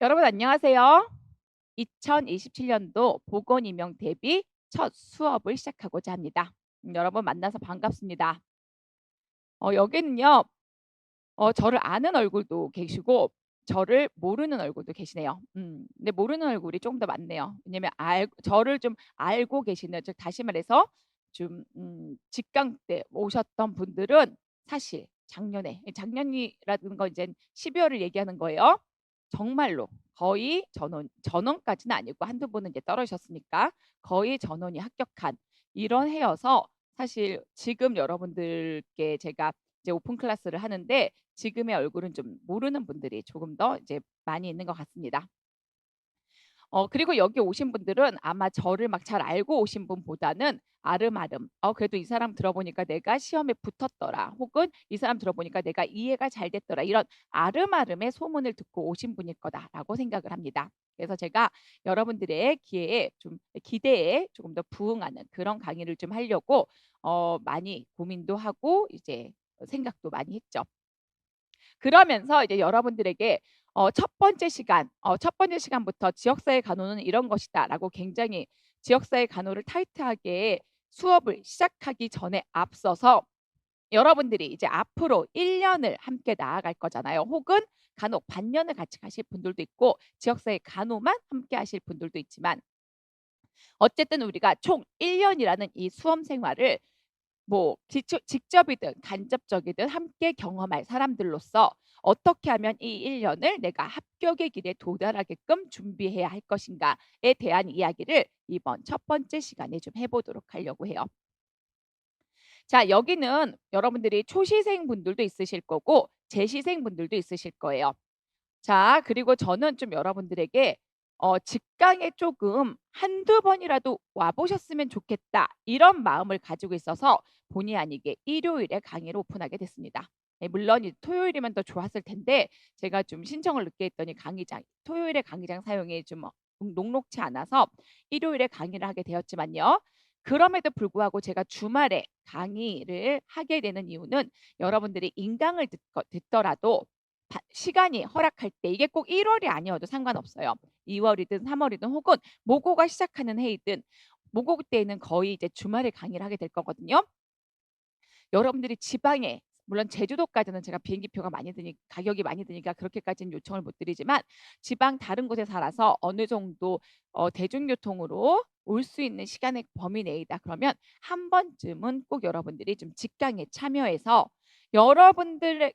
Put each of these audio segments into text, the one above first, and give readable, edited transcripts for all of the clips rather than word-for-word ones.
여러분 안녕하세요. 2027년도 보건 임용 대비 첫 수업을 시작하고자 합니다. 여러분 만나서 반갑습니다. 여기는요. 저를 아는 얼굴도 계시고 저를 모르는 얼굴도 계시네요. 근데 모르는 얼굴이 조금 더 많네요. 왜냐면 저를 좀 알고 계시는, 즉 다시 말해서 좀 직강 때 오셨던 분들은 사실 작년에, 작년이라는 건 이제 12 월을 얘기하는 거예요. 정말로 거의 전원까지는 아니고 한두 분은 이제 떨어지셨으니까 거의 전원이 합격한 이런 해여서, 사실 지금 여러분들께 제가 이제 오픈 클래스를 하는데 지금의 얼굴은 좀 모르는 분들이 조금 더 이제 많이 있는 것 같습니다. 그리고 여기 오신 분들은 아마 저를 막 잘 알고 오신 분보다는 아름아름, 그래도 이 사람 들어보니까 내가 시험에 붙었더라, 혹은 이 사람 들어보니까 내가 이해가 잘 됐더라, 이런 아름아름의 소문을 듣고 오신 분일 거다라고 생각을 합니다. 그래서 제가 여러분들의 기대에 조금 더 부응하는 그런 강의를 좀 하려고 많이 고민도 하고 이제 생각도 많이 했죠. 그러면서 이제 여러분들에게 첫 번째 시간부터 "지역사회 간호는 이런 것이다."라고 굉장히 지역사회 간호를 타이트하게 수업을 시작하기 전에 앞서서, 여러분들이 이제 앞으로 1 년을 함께 나아갈 거잖아요. 혹은 간혹 반년을 같이 가실 분들도 있고 지역사회 간호만 함께 하실 분들도 있지만, 어쨌든 우리가 총 1 년이라는 이 수험 생활을 뭐 직접이든 간접적이든 함께 경험할 사람들로서 어떻게 하면 이 1 년을 내가 합격의 길에 도달하게끔 준비해야 할 것인가에 대한 이야기를 이번 첫 번째 시간에 좀 해 보도록 하려고 해요. 자, 여기는 여러분들이 초시생 분들도 있으실 거고 재시생 분들도 있으실 거예요. 자, 그리고 저는 좀 여러분들에게 직강에 조금 한두 번이라도 와 보셨으면 좋겠다, 이런 마음을 가지고 있어서 본의 아니게 일요일에 강의를 오픈하게 됐습니다. 예, 물론 이 토요일이면 더 좋았을 텐데 제가 좀 신청을 늦게 했더니 토요일에 강의장 사용이 좀 녹록치 않아서 일요일에 강의를 하게 되었지만요. 그럼에도 불구하고 제가 주말에 강의를 하게 되는 이유는, 여러분들이 인강을 듣더라도 시간이 허락할 때, 이게 꼭 1 월이 아니어도 상관없어요. 2 월이든 3 월이든 혹은 모고가 시작하는 해이든, 모고 때에는 거의 이제 주말에 강의를 하게 될 거거든요. 여러분들이 지방에, 물론 제주도까지는 제가 비행기표가 많이 드니 가격이 많이 드니까 그렇게까지는 요청을 못 드리지만, 지방 다른 곳에 살아서 어느 정도 대중교통으로 올 수 있는 시간의 범위 내이다 그러면 한 번쯤은 꼭 여러분들이 좀 직강에 참여해서 여러분들의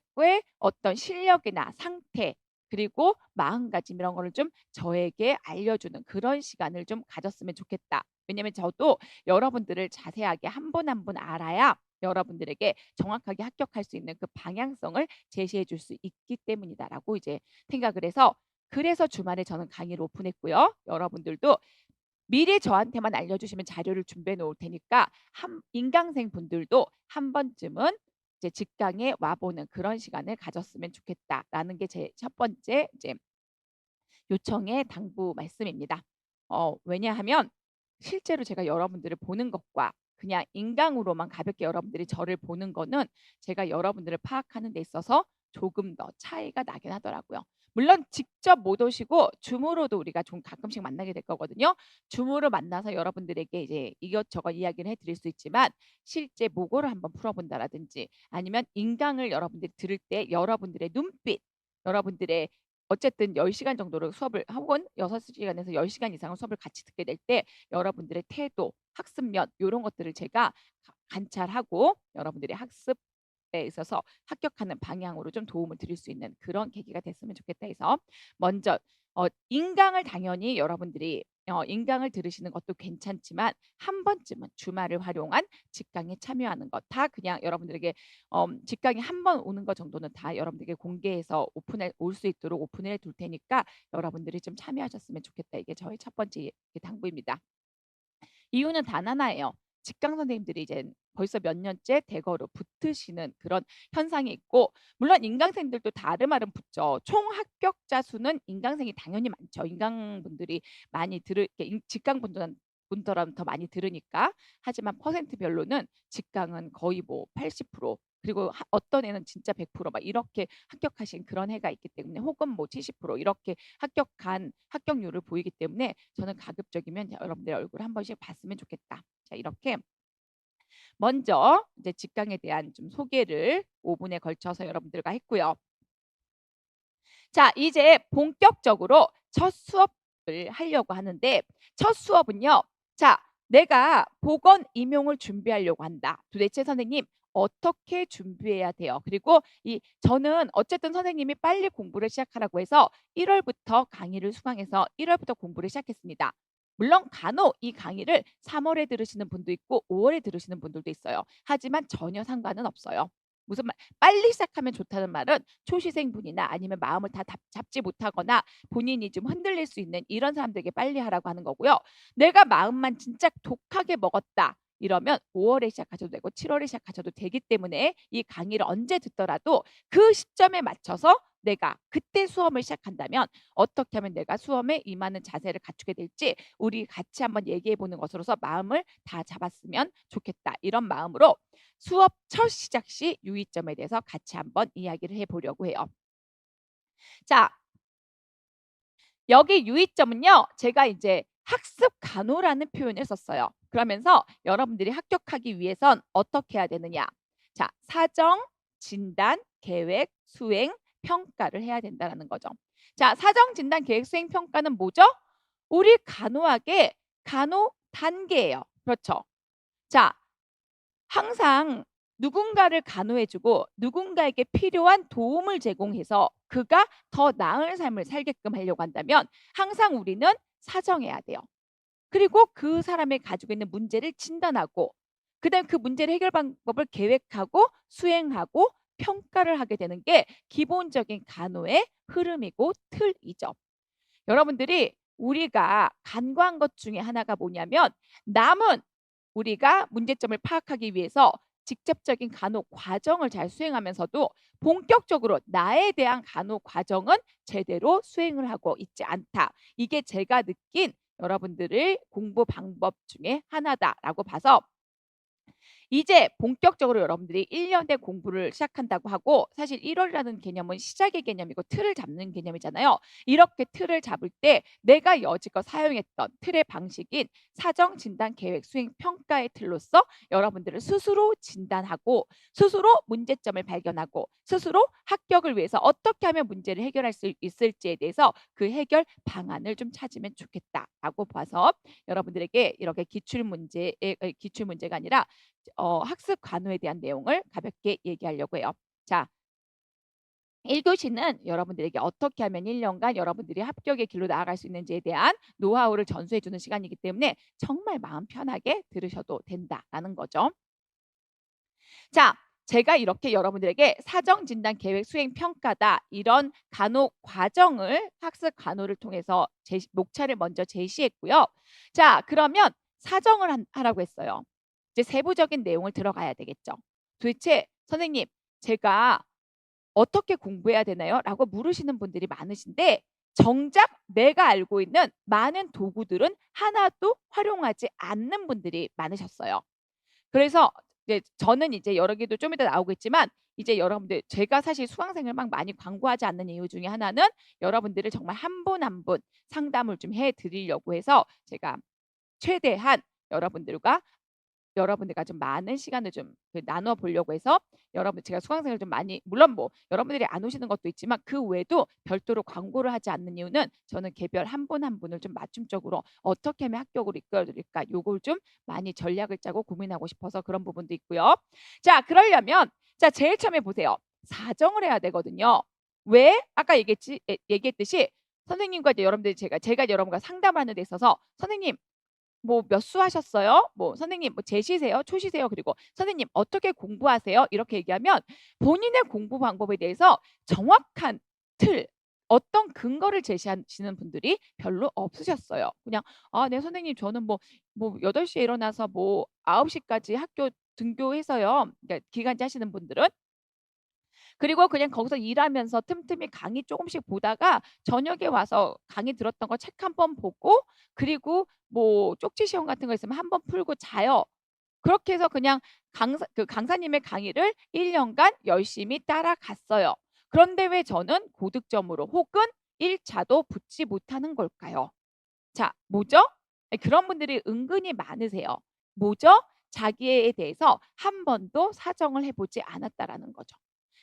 어떤 실력이나 상태, 그리고 마음가짐, 이런 거를 좀 저에게 알려주는 그런 시간을 좀 가졌으면 좋겠다. 왜냐면 저도 여러분들을 자세하게 한 분 한 분 알아야 여러분들에게 정확하게 합격할 수 있는 그 방향성을 제시해 줄 수 있기 때문이다라고 이제 생각을 해서, 그래서 주말에 저는 강의를 오픈했고요. 여러분들도 미리 저한테만 알려주시면 자료를 준비해 놓을 테니까 인강생 분들도 한 번쯤은 이제 직강에 와 보는 그런 시간을 가졌으면 좋겠다라는 게 제 첫 번째 이제 요청의 당부 말씀입니다. 왜냐하면 실제로 제가 여러분들을 보는 것과 그냥 인강으로만 가볍게 여러분들이 저를 보는 거는 제가 여러분들을 파악하는 데 있어서 조금 더 차이가 나긴 하더라고요. 물론 직접 못 오시고 줌으로도 우리가 좀 가끔씩 만나게 될 거거든요. 줌으로 만나서 여러분들에게 이제 이것저것 이야기를 해 드릴 수 있지만, 실제 모고를 한번 풀어 본다라든지 아니면 인강을 여러분들이 들을 때 여러분들의 눈빛, 여러분들의 어쨌든 10 시간 정도를 수업을 혹은 6 시간에서 10 시간 이상을 수업을 같이 듣게 될 때 여러분들의 태도, 학습력, 요런 것들을 제가 관찰하고 여러분들의 학습에 있어서 합격하는 방향으로 좀 도움을 드릴 수 있는 그런 계기가 됐으면 좋겠다 해서, 먼저 인강을 당연히 여러분들이 인강을 들으시는 것도 괜찮지만 한 번쯤은 주말을 활용한 직강에 참여하는 것, 다 그냥 여러분들에게 직강에 한 번 오는 것 정도는 다 여러분들에게 공개해서 오픈해 올 수 있도록 오픈을 해 둘 테니까 여러분들이 좀 참여하셨으면 좋겠다. 이게 저의 첫 번째 당부입니다. 이유는 단 하나예요. 직강 선생님들이 이제 벌써 몇 년째 대거로 붙으시는 그런 현상이 있고, 물론 인강생들도 다름아름 붙죠. 총 합격자 수는 인강생이 당연히 많죠. 인강분들이 많이 이렇게 직강분들보다 더 많이 들으니까. 하지만 퍼센트별로는 직강은 거의 뭐 80% 그리고 어떤 애는 진짜 100%막 이렇게 합격하신 그런 애가 있기 때문에 혹은 뭐 70% 이렇게 합격률을 보이기 때문에 저는 가급적이면 여러분들의 얼굴을 한 번씩 봤으면 좋겠다. 자, 이렇게 먼저 이제 직강에 대한 좀 소개를 5분에 걸쳐서 여러분들과 했고요. 자, 이제 본격적으로 첫 수업을 하려고 하는데 첫 수업은요. 자, 내가 보건 임용을 준비하려고 한다. 도대체 선생님 어떻게 준비해야 돼요? 그리고 저는 어쨌든 선생님이 빨리 공부를 시작하라고 해서 1월부터 강의를 수강해서 1월부터 공부를 시작했습니다. 물론 간혹 이 강의를 3월에 들으시는 분도 있고 5월에 들으시는 분들도 있어요. 하지만 전혀 상관은 없어요. 무슨 말 빨리 시작하면 좋다는 말은 초시생분이나 아니면 마음을 다 잡지 못하거나 본인이 좀 흔들릴 수 있는 이런 사람들에게 빨리 하라고 하는 거고요. 내가 마음만 진짜 독하게 먹었다. 이러면 5월에 시작하셔도 되고 7월에 시작하셔도 되기 때문에 이 강의를 언제 듣더라도 그 시점에 맞춰서 내가 그때 수험을 시작한다면 어떻게 하면 내가 수험에 임하는 자세를 갖추게 될지 우리 같이 한번 얘기해 보는 것으로서 마음을 다 잡았으면 좋겠다. 이런 마음으로 수업 첫 시작 시 유의점에 대해서 같이 한번 이야기를 해보려고 해요. 자, 여기 유의점은요. 제가 이제 학습 간호라는 표현을 썼어요. 그러면서 여러분들이 합격하기 위해선 어떻게 해야 되느냐. 자, 사정, 진단, 계획, 수행, 평가를 해야 된다는 거죠. 자, 사정, 진단, 계획, 수행, 평가는 뭐죠? 우리 간호학의 간호 단계예요. 그렇죠. 자, 항상 누군가를 간호해주고 누군가에게 필요한 도움을 제공해서 그가 더 나은 삶을 살게끔 하려고 한다면 항상 우리는 사정해야 돼요. 그리고 그 사람이 가지고 있는 문제를 진단하고 그다음 그 문제를 해결 방법을 계획하고 수행하고 평가를 하게 되는 게 기본적인 간호의 흐름이고 틀이죠. 여러분들이 우리가 간과한 것 중에 하나가 뭐냐면 남은 우리가 문제점을 파악하기 위해서 직접적인 간호 과정을 잘 수행하면서도 본격적으로 나에 대한 간호 과정은 제대로 수행을 하고 있지 않다. 이게 제가 느낀 여러분들의 공부 방법 중에 하나다라고 봐서 이제 본격적으로 여러분들이 1년 대 공부를 시작한다고 하고 사실 1월이라는 개념은 시작의 개념이고 틀을 잡는 개념이잖아요. 이렇게 틀을 잡을 때 내가 여지껏 사용했던 틀의 방식인 사정, 진단, 계획, 수행, 평가의 틀로서 여러분들을 스스로 진단하고 스스로 문제점을 발견하고 스스로 합격을 위해서 어떻게 하면 문제를 해결할 수 있을지에 대해서 그 해결 방안을 좀 찾으면 좋겠다라고 봐서 여러분들에게 이렇게 기출 문제가 아니라 학습 간호에 대한 내용을 가볍게 얘기하려고 해요. 자, 1교시는 여러분들에게 어떻게 하면 1년간 여러분들이 합격의 길로 나아갈 수 있는지에 대한 노하우를 전수해 주는 시간이기 때문에 정말 마음 편하게 들으셔도 된다라는 거죠. 자, 제가 이렇게 여러분들에게 사정, 진단, 계획, 수행, 평가다 이런 간호 과정을 학습 간호를 통해서 목차를 먼저 제시했고요. 자, 그러면 사정을 하라고 했어요. 이제 세부적인 내용을 들어가야 되겠죠. 도대체 선생님, 제가 어떻게 공부해야 되나요? 라고 물으시는 분들이 많으신데 정작 내가 알고 있는 많은 도구들은 하나도 활용하지 않는 분들이 많으셨어요. 그래서 이제 저는 이제 여러 개도 좀 이따 나오겠지만 이제 여러분들 제가 사실 수강생을 막 많이 광고하지 않는 이유 중에 하나는 여러분들을 정말 한 분 한 분 상담을 좀 해 드리려고 해서 제가 최대한 여러분들과 좀 많은 시간을 좀 나눠 보려고 해서 여러분 제가 수강생을 좀 많이 물론 뭐 여러분들이 안 오시는 것도 있지만 그 외에도 별도로 광고를 하지 않는 이유는 저는 개별 한 분 한 분을 좀 맞춤적으로 어떻게 하면 합격으로 이끌어 드릴까 요걸 좀 많이 전략을 짜고 고민하고 싶어서 그런 부분도 있고요. 자, 그러려면 자, 제일 처음에 보세요. 사정을 해야 되거든요. 왜? 아까 얘기했듯이 선생님과 이제 여러분들이 제가 여러분과 상담하는 데 있어서 선생님 뭐 몇 수 하셨어요? 뭐 선생님 뭐 재시세요? 초시세요? 그리고 선생님 어떻게 공부하세요? 이렇게 얘기하면 본인의 공부 방법에 대해서 정확한 틀, 어떤 근거를 제시하시는 분들이 별로 없으셨어요. 그냥 "아 네 선생님 저는 뭐 8시에 일어나서 뭐 9시까지 학교 등교해서요." 그러니까 기간제 하시는 분들은 그리고 그냥 거기서 일하면서 틈틈이 강의 조금씩 보다가 저녁에 와서 강의 들었던 거 책 한 번 보고 그리고 뭐 쪽지 시험 같은 거 있으면 한 번 풀고 자요. 그렇게 해서 그냥 강사님의 강의를 1 년간 열심히 따라갔어요. 그런데 왜 저는 고득점으로 혹은 1 차도 붙지 못하는 걸까요? 자, 뭐죠? 예, 그런 분들이 은근히 많으세요. 뭐죠? 자기에 대해서 한 번도 사정을 해 보지 않았다라는 거죠.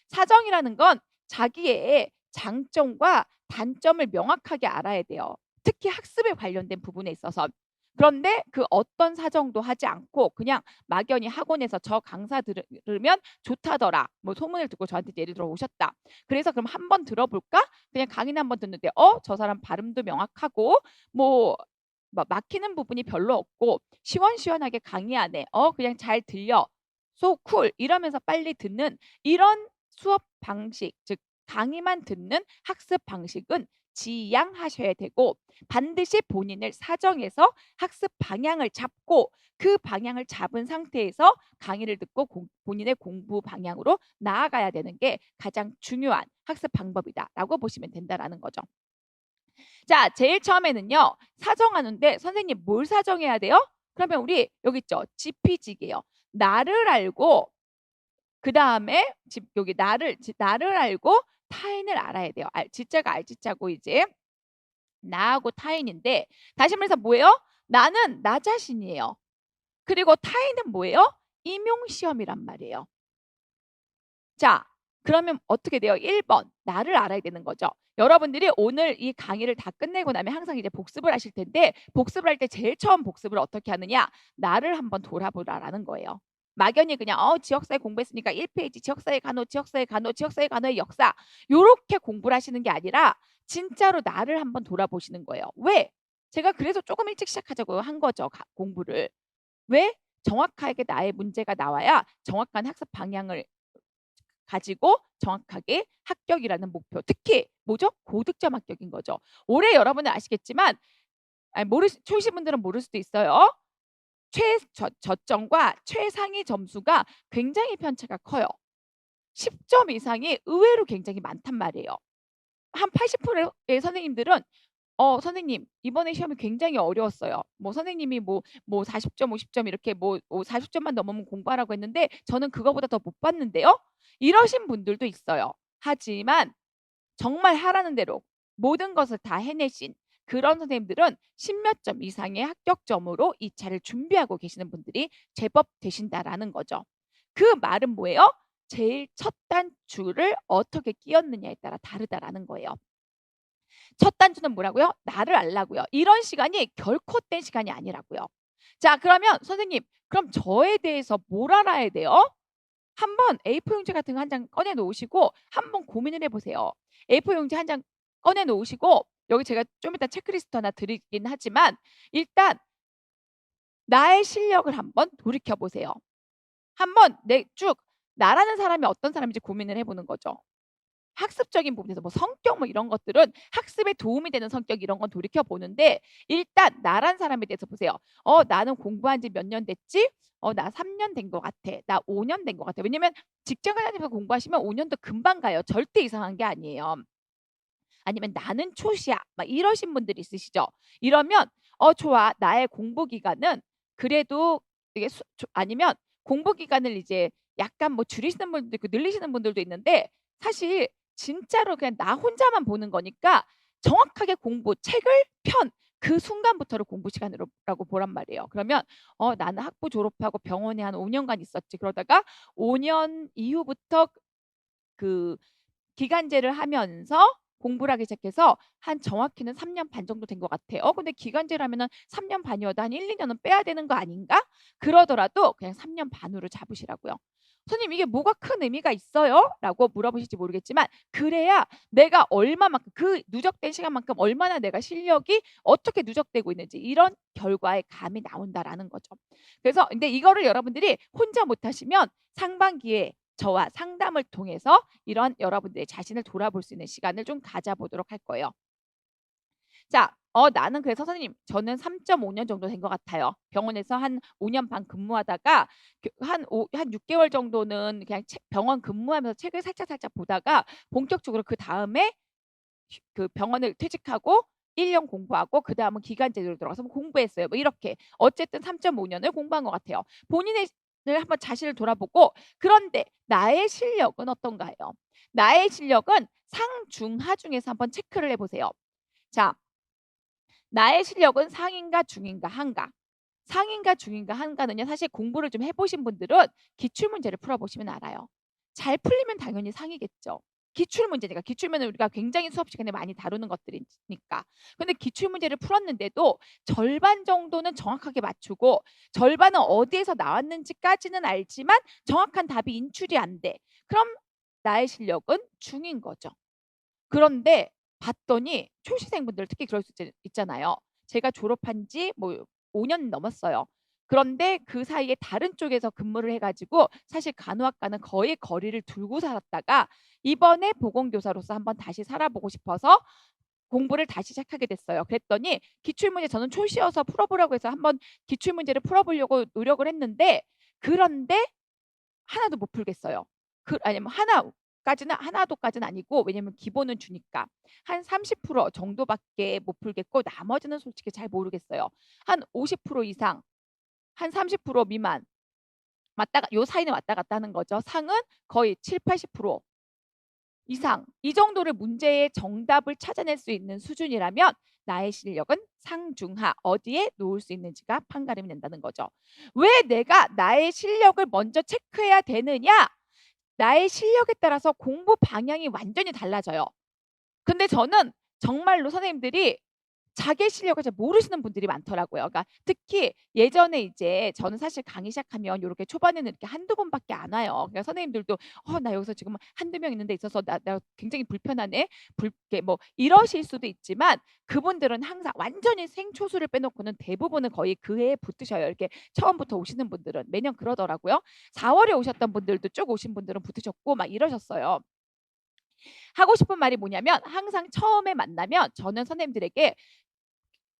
사정이라는 건 자기의 장점과 단점을 명확하게 알아야 돼요. 특히 학습에 관련된 부분에 있어서. 그런데 그 어떤 사정도 하지 않고 그냥 막연히 학원에서 저 강사 들으면 좋다더라. 뭐 소문을 듣고 저한테 예를 들어 오셨다. 그래서 그럼 한번 들어볼까? 그냥 강의는 한번 듣는데 저 사람 발음도 명확하고 뭐 막히는 부분이 별로 없고 시원시원하게 강의하네. 그냥 잘 들려. So cool 이러면서 빨리 듣는 이런 수업 방식, 즉 강의만 듣는 학습 방식은 지양하셔야 되고 반드시 본인을 사정해서 학습 방향을 잡고 그 방향을 잡은 상태에서 강의를 듣고 본인의 공부 방향으로 나아가야 되는 게 가장 중요한 학습 방법이다라고 보시면 된다라는 거죠. 자, 제일 처음에는요. 사정하는데 선생님 뭘 사정해야 돼요? 그러면 우리 여기 있죠. 지피지기예요. 나를 알고 그다음에 여기 나를 알고 타인을 알아야 돼요. 지자가 알지자고 이제 나하고 타인인데 다시 말해서 뭐예요? 나는 나 자신이에요. 그리고 타인은 뭐예요? 임용 시험이란 말이에요. 자, 그러면 어떻게 돼요? 1 번 나를 알아야 되는 거죠. 여러분들이 오늘 이 강의를 다 끝내고 나면 항상 이제 복습을 하실 텐데 복습을 할 때 제일 처음 복습을 어떻게 하느냐? 나를 한번 돌아보라라는 거예요. 막연히 그냥 지역사회 공부했으니까 1 페이지 지역사회 간호, 지역사회 간호, 지역사회 간호의 역사 요렇게 공부를 하시는 게 아니라 진짜로 나를 한번 돌아보시는 거예요. 왜? 제가 그래서 조금 일찍 시작하자고 한 거죠, 공부를. 왜? 정확하게 나의 문제가 나와야 정확한 학습 방향을 가지고 정확하게 합격이라는 목표. 특히 뭐죠? 고득점 합격인 거죠. 올해 여러분은 아시겠지만 초이신 분들은 모를 수도 있어요. 저점과 최상위 점수가 굉장히 편차가 커요. 10점 이상이 의외로 굉장히 많단 말이에요. 한 80%의 선생님들은 선생님 이번에 시험이 굉장히 어려웠어요. 뭐 선생님이 40점, 50점 이렇게 40점만 넘으면 공부하라고 했는데 저는 그거보다 더 못 봤는데요. 이러신 분들도 있어요. 하지만 정말 하라는 대로 모든 것을 다 해내신 그런 선생님들은 10몇 점 이상의 합격점으로 2 차를 준비하고 계시는 분들이 제법 되신다라는 거죠. 그 말은 뭐예요? 제일 첫 단추를 어떻게 끼웠느냐에 따라 다르다라는 거예요. 첫 단추는 뭐라고요? 나를 알라고요. 이런 시간이 결코 된 시간이 아니라고요. 자, 그러면 선생님, 그럼 저에 대해서 뭘 알아야 돼요? 한번 A4 용지 같은 거 한 장 꺼내 놓으시고 한번 고민을 해 보세요. A4 용지 한 장 꺼내 놓으시고 여기 제가 좀 이따 체크리스트 하나 드리긴 하지만 일단 나의 실력을 한번 돌이켜 보세요. 한번 나라는 사람이 어떤 사람인지 고민을 해 보는 거죠. 학습적인 부분에서 성격 이런 것들은 학습에 도움이 되는 성격 이런 건 돌이켜 보는데 일단 나란 사람에 대해서 보세요. 나는 공부한 지 몇 년 됐지? 나 3년 된 것 같아. 나 5년 된 것 같아. 왜냐면 직장을 다니면서 공부하시면 5 년도 금방 가요. 절대 이상한 게 아니에요. 아니면 나는 초시야. 막 이러신 분들이 있으시죠. 이러면 좋아. 나의 공부 기간은 그래도 이게 아니면 공부 기간을 이제 약간 줄이시는 분들도 있고 늘리시는 분들도 있는데 사실 진짜로 그냥 나 혼자만 보는 거니까 정확하게 책을 그 순간부터를 공부 시간으로 라고 보란 말이에요. 그러면 나는 학부 졸업하고 병원에 한 5 년간 있었지. 그러다가 5년 이후부터 그 기간제를 하면서 공부를 하기 시작해서 한 정확히는 3년 반 정도 된 것 같아요. 근데 기간제를 하면은 3년 반이어도 한 1-2 년은 빼야 되는 거 아닌가? 그러더라도 그냥 3년 반으로 잡으시라고요. "선생님 이게 뭐가 큰 의미가 있어요?" 라고 물어보실지 모르겠지만 그래야 내가 얼마만큼 그 누적된 시간만큼 얼마나 내가 실력이 어떻게 누적되고 있는지 이런 결과의 감이 나온다라는 거죠. 그래서 근데 이거를 여러분들이 혼자 못 하시면 상반기에 저와 상담을 통해서 이런 여러분들의 자신을 돌아볼 수 있는 시간을 좀 가져 보도록 할 거예요. 자, 나는 그래서 선생님 저는 3.5년 정도 된 것 같아요. 병원에서 한 5년 반 근무하다가 한 6 개월 정도는 그냥 병원 근무하면서 책을 살짝살짝 보다가 본격적으로 그다음에 그 병원을 퇴직하고 1년 공부하고 그다음은 기간제로 들어가서 공부했어요. 이렇게 어쨌든 3.5 년을 공부한 것 같아요. 본인의 한번 자신을 돌아보고 그런데 나의 실력은 어떤가요? 나의 실력은 상중하 중에서 한번 체크를 해 보세요. 자, 나의 실력은 상인가 중인가 한가. 상인가 중인가 한가는요. 사실 공부를 좀 해 보신 분들은 기출 문제를 풀어 보시면 알아요. 잘 풀리면 당연히 상이겠죠. 기출 문제니까. 기출문은 우리가 굉장히 수업 시간에 많이 다루는 것들이니까. 근데 기출 문제를 풀었는데도 절반 정도는 정확하게 맞추고 절반은 어디에서 나왔는지까지는 알지만 정확한 답이 인출이 안 돼. 그럼 나의 실력은 중인 거죠. 그런데 봤더니 초시생분들 특히 그럴 수 있잖아요. 제가 졸업한 지 뭐 5년 넘었어요. 그런데 그 사이에 다른 쪽에서 근무를 해 가지고 사실 간호학과는 거의 거리를 두고 살았다가 이번에 보건교사로서 한번 다시 살아보고 싶어서 공부를 다시 시작하게 됐어요. 그랬더니 기출문제 저는 초시여서 풀어보라고 해서 한번 기출문제를 풀어보려고 노력을 했는데 그런데 하나도 못 풀겠어요. 아니면 하나도까지는 아니고 왜냐면 기본은 주니까 한 30% 정도밖에 못 풀겠고 나머지는 솔직히 잘 모르겠어요. 한 50% 이상, 한 30% 미만 요 사이는 왔다 갔다 하는 거죠. 상은 거의 7, 80% 이상 이 정도를 문제의 정답을 찾아낼 수 있는 수준이라면 나의 실력은 상중하 어디에 놓을 수 있는지가 판가름이 된다는 거죠. 왜 내가 나의 실력을 먼저 체크해야 되느냐? 나의 실력에 따라서 공부 방향이 완전히 달라져요. 근데 저는 정말로 선생님들이 자기 실력을 잘 모르시는 분들이 많더라고요. 그러니까 특히 예전에 이제 저는 사실 강의 시작하면 요렇게 초반에는 이렇게 한두 번밖에 안 와요. 그러니까 선생님들도 나 여기서 지금 한두 명 있는 데 있어서 나 굉장히 불편하네. 이렇게 뭐 이러실 수도 있지만 그분들은 항상 완전히 생초수를 빼놓고는 대부분은 거의 그 해에 붙으셔요. 이렇게 처음부터 오시는 분들은 매년 그러더라고요. 4월에 오셨던 분들도 쭉 오신 분들은 붙으셨고 막 이러셨어요. 하고 싶은 말이 뭐냐면 항상 처음에 만나면 저는 선생님들에게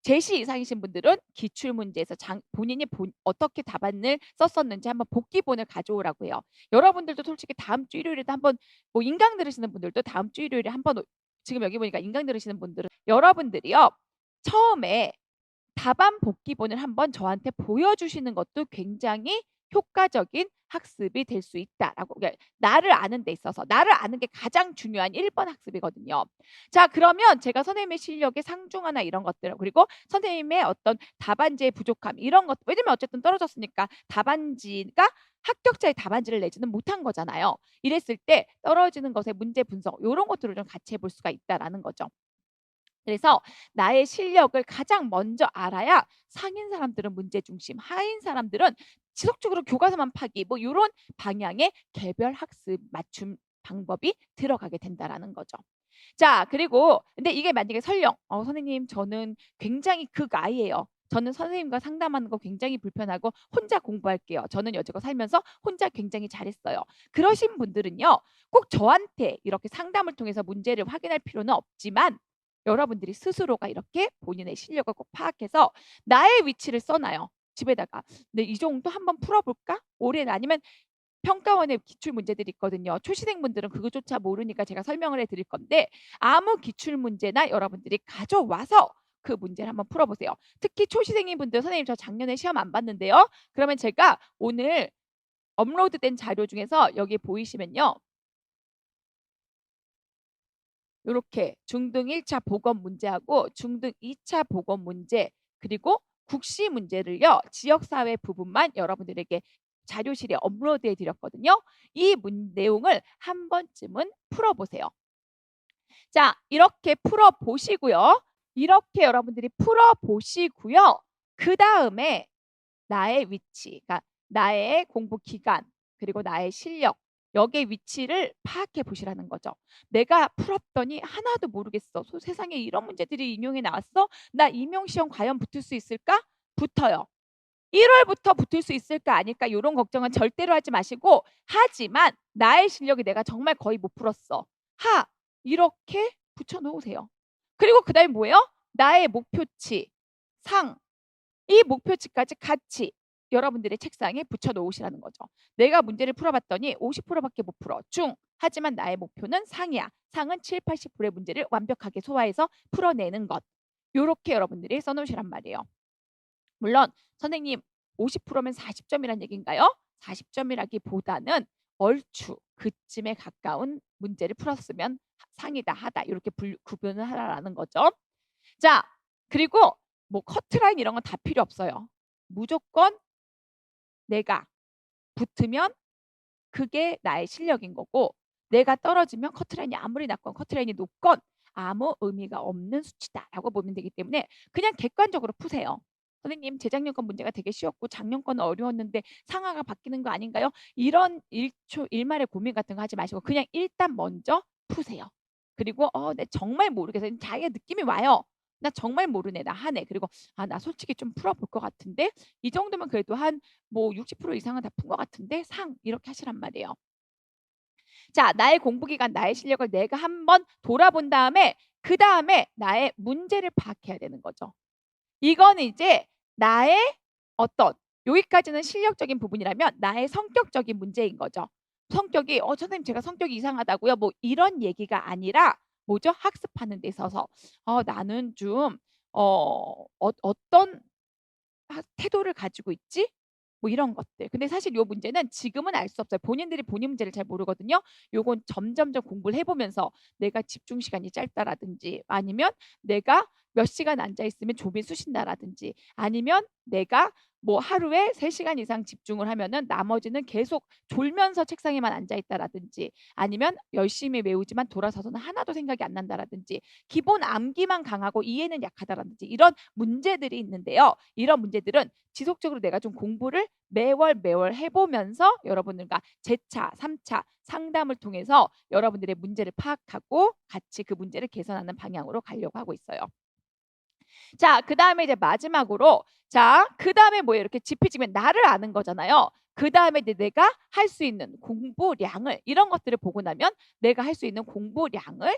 제시 이상이신 분들은 기출 문제에서 본인이 어떻게 답안을 썼었는지 한번 복기본을 가져오라고 해요. 여러분들도 솔직히 다음 주 일요일에도 한번 뭐 인강 들으시는 분들도 다음 주 일요일에 한번 지금 여기 보니까 인강 들으시는 분들은 여러분들이요. 처음에 답안 복기본을 한번 저한테 보여주시는 것도 굉장히 효과적인 학습이 될 수 있다라고 그러니까 나를 아는 데 있어서 나를 아는 게 가장 중요한 1번 학습이거든요. 자 그러면 제가 선생님의 실력의 상중하나 이런 것들 그리고 선생님의 어떤 답안지의 부족함 이런 것 왜냐면 어쨌든 떨어졌으니까 답안지가 합격자의 답안지를 내지는 못한 거잖아요. 이랬을 때 떨어지는 것의 문제 분석 이런 것들을 좀 같이 해볼 수가 있다라는 거죠. 그래서 나의 실력을 가장 먼저 알아야 상인 사람들은 문제 중심, 하인 사람들은 지속적으로 교과서만 파기 뭐 요런 방향의 개별 학습 맞춤 방법이 들어가게 된다라는 거죠. 자, 그리고 근데 이게 만약에 설령 선생님 저는 굉장히 극아이예요. 저는 선생님과 상담하는 거 굉장히 불편하고 혼자 공부할게요. 저는 여지껏 살면서 혼자 굉장히 잘했어요. 그러신 분들은요. 꼭 저한테 이렇게 상담을 통해서 문제를 확인할 필요는 없지만 여러분들이 스스로가 이렇게 본인의 실력을 꼭 파악해서 나의 위치를 써놔요. 집에다가. 근데 이 정도 한번 풀어볼까? 올해는 아니면 평가원의 기출 문제들이 있거든요. 초시생분들은 그거조차 모르니까 제가 설명을 해드릴 건데 아무 기출 문제나 여러분들이 가져와서 그 문제를 한번 풀어보세요. 특히 초시생인 분들 선생님 저 작년에 시험 안 봤는데요. 그러면 제가 오늘 업로드된 자료 중에서 여기 보이시면요. 요렇게 중등 1차 보건 문제하고 중등 2차 보건 문제 그리고 국시 문제를요. 지역사회 부분만 여러분들에게 자료실에 업로드해 드렸거든요. 이 내용을 한 번쯤은 풀어보세요. 자, 이렇게 풀어보시고요. 이렇게 여러분들이 풀어보시고요. 그 다음에 나의 위치, 그러니까 나의 공부 기간, 그리고 나의 실력, 여기에 위치를 파악해 보시라는 거죠. 내가 풀었더니 하나도 모르겠어. 세상에 이런 문제들이 임용에 나왔어? 나 임용 시험 과연 붙을 수 있을까? 붙어요. 1월부터 붙을 수 있을까 아닐까 이런 걱정은 절대로 하지 마시고 하지만 나의 실력이 내가 정말 거의 못 풀었어. 이렇게 붙여 놓으세요. 그리고 그다음에 뭐예요? 나의 목표치, 상, 이 목표치까지 같이 여러분들의 책상에 붙여 놓으시라는 거죠. 내가 문제를 풀어봤더니 50%밖에 못 풀어. 하지만 나의 목표는 상이야. 상은 7, 80%의 문제를 완벽하게 소화해서 풀어내는 것. 요렇게 여러분들이 써놓으시란 말이에요. 물론 선생님 50%면 40점이란 얘기인가요? 40점이라기보다는 얼추 그쯤에 가까운 문제를 풀었으면 상이다 하다 이렇게 구분을 하라는 거죠. 자, 그리고 뭐 커트라인 이런 건 다 필요 없어요. 무조건 내가 붙으면 그게 나의 실력인 거고, 내가 떨어지면 커트라인이 아무리 낮건 커트라인이 높건 아무 의미가 없는 수치다라고 보면 되기 때문에 그냥 객관적으로 푸세요. 선생님, 재작년 건 문제가 되게 쉬웠고 작년 거는 어려웠는데 상하가 바뀌는 거 아닌가요? 이런 일말의 고민 같은 거 하지 마시고 그냥 일단 먼저 푸세요. 그리고 내 정말 모르겠어요. 자기가 느낌이 와요. 나 정말 모르네. 나 하네. 그리고 나 솔직히 좀 풀어볼 것 같은데 이 정도면 그래도 한 뭐 60% 이상은 다 푼 것 같은데 상 이렇게 하시란 말이에요. 자, 나의 공부 기간, 나의 실력을 내가 한번 돌아본 다음에 그 다음에 나의 문제를 파악해야 되는 거죠. 이거는 이제 나의 어떤 여기까지는 실력적인 부분이라면 나의 성격적인 문제인 거죠. 성격이 선생님 제가 성격이 이상하다고요? 뭐 이런 얘기가 아니라 뭐죠? 학습하는 데 있어서 나는 좀 어떤 태도를 가지고 있지? 뭐 이런 것들. 근데 사실 요 문제는 지금은 알 수 없어요. 본인들이 본인 문제를 잘 모르거든요. 요건 점점점 공부를 해보면서 내가 집중 시간이 짧다라든지 아니면 내가 몇 시간 앉아 있으면 좀이 쑤신다라든지 아니면 내가 뭐 하루에 3시간 이상 집중을 하면은 나머지는 계속 졸면서 책상에만 앉아 있다라든지 아니면 열심히 외우지만 돌아서서는 하나도 생각이 안 난다라든지 기본 암기만 강하고 이해는 약하다라든지 이런 문제들이 있는데요. 이런 문제들은 지속적으로 내가 좀 공부를 매월 해보면서 여러분들과 재차, 3차 상담을 통해서 여러분들의 문제를 파악하고 같이 그 문제를 개선하는 방향으로 가려고 하고 있어요. 자, 그 다음에 이제 마지막으로 자, 그 다음에 뭐예요? 이렇게 지피지면 나를 아는 거잖아요. 그 다음에 내가 할 수 있는 공부량을 이런 것들을 보고 나면 내가 할 수 있는 공부량을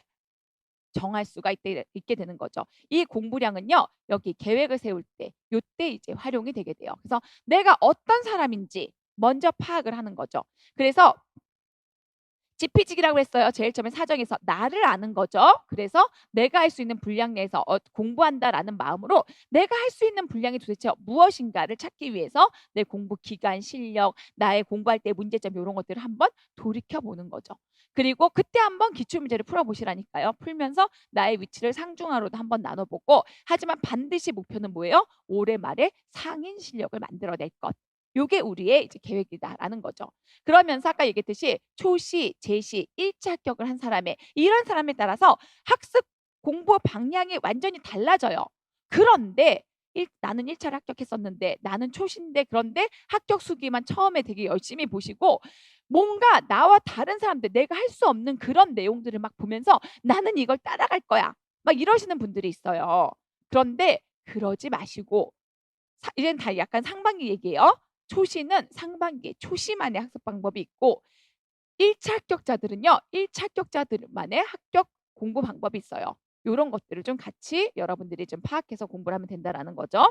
정할 수가 있게 되는 거죠. 이 공부량은요. 여기 계획을 세울 때 요때 이제 활용이 되게 돼요. 그래서 내가 어떤 사람인지 먼저 파악을 하는 거죠. 그래서 지피지기라고 했어요. 제일 처음에 사정에서 나를 아는 거죠. 그래서 내가 할 수 있는 분량 내에서 공부한다라는 마음으로 내가 할 수 있는 분량이 도대체 무엇인가를 찾기 위해서 내 공부 기간, 실력, 나의 공부할 때 문제점 이런 것들을 한번 돌이켜보는 거죠. 그리고 그때 한번 기출문제를 풀어보시라니까요. 풀면서 나의 위치를 상중하로도 한번 나눠보고 하지만 반드시 목표는 뭐예요? 올해 말에 상인 실력을 만들어낼 것. 요게 우리의 이제 계획이다라는 거죠. 그러면서 아까 얘기했듯이 초시, 제시, 1차 합격을 한 사람의 이런 사람에 따라서 학습 공부 방향이 완전히 달라져요. 그런데 나는 1차를 합격했었는데 나는 초시인데 그런데 합격 수기만 처음에 되게 열심히 보시고 뭔가 나와 다른 사람들 내가 할 수 없는 그런 내용들을 막 보면서 나는 이걸 따라갈 거야. 막 이러시는 분들이 있어요. 그런데 그러지 마시고 이제는 다 약간 상반기 얘기예요. 초시는 상반기 초시만의 학습 방법이 있고 1차 합격자들은요. 1차 합격자들만의 합격 공부 방법이 있어요. 요런 것들을 좀 같이 여러분들이 좀 파악해서 공부를 하면 된다라는 거죠.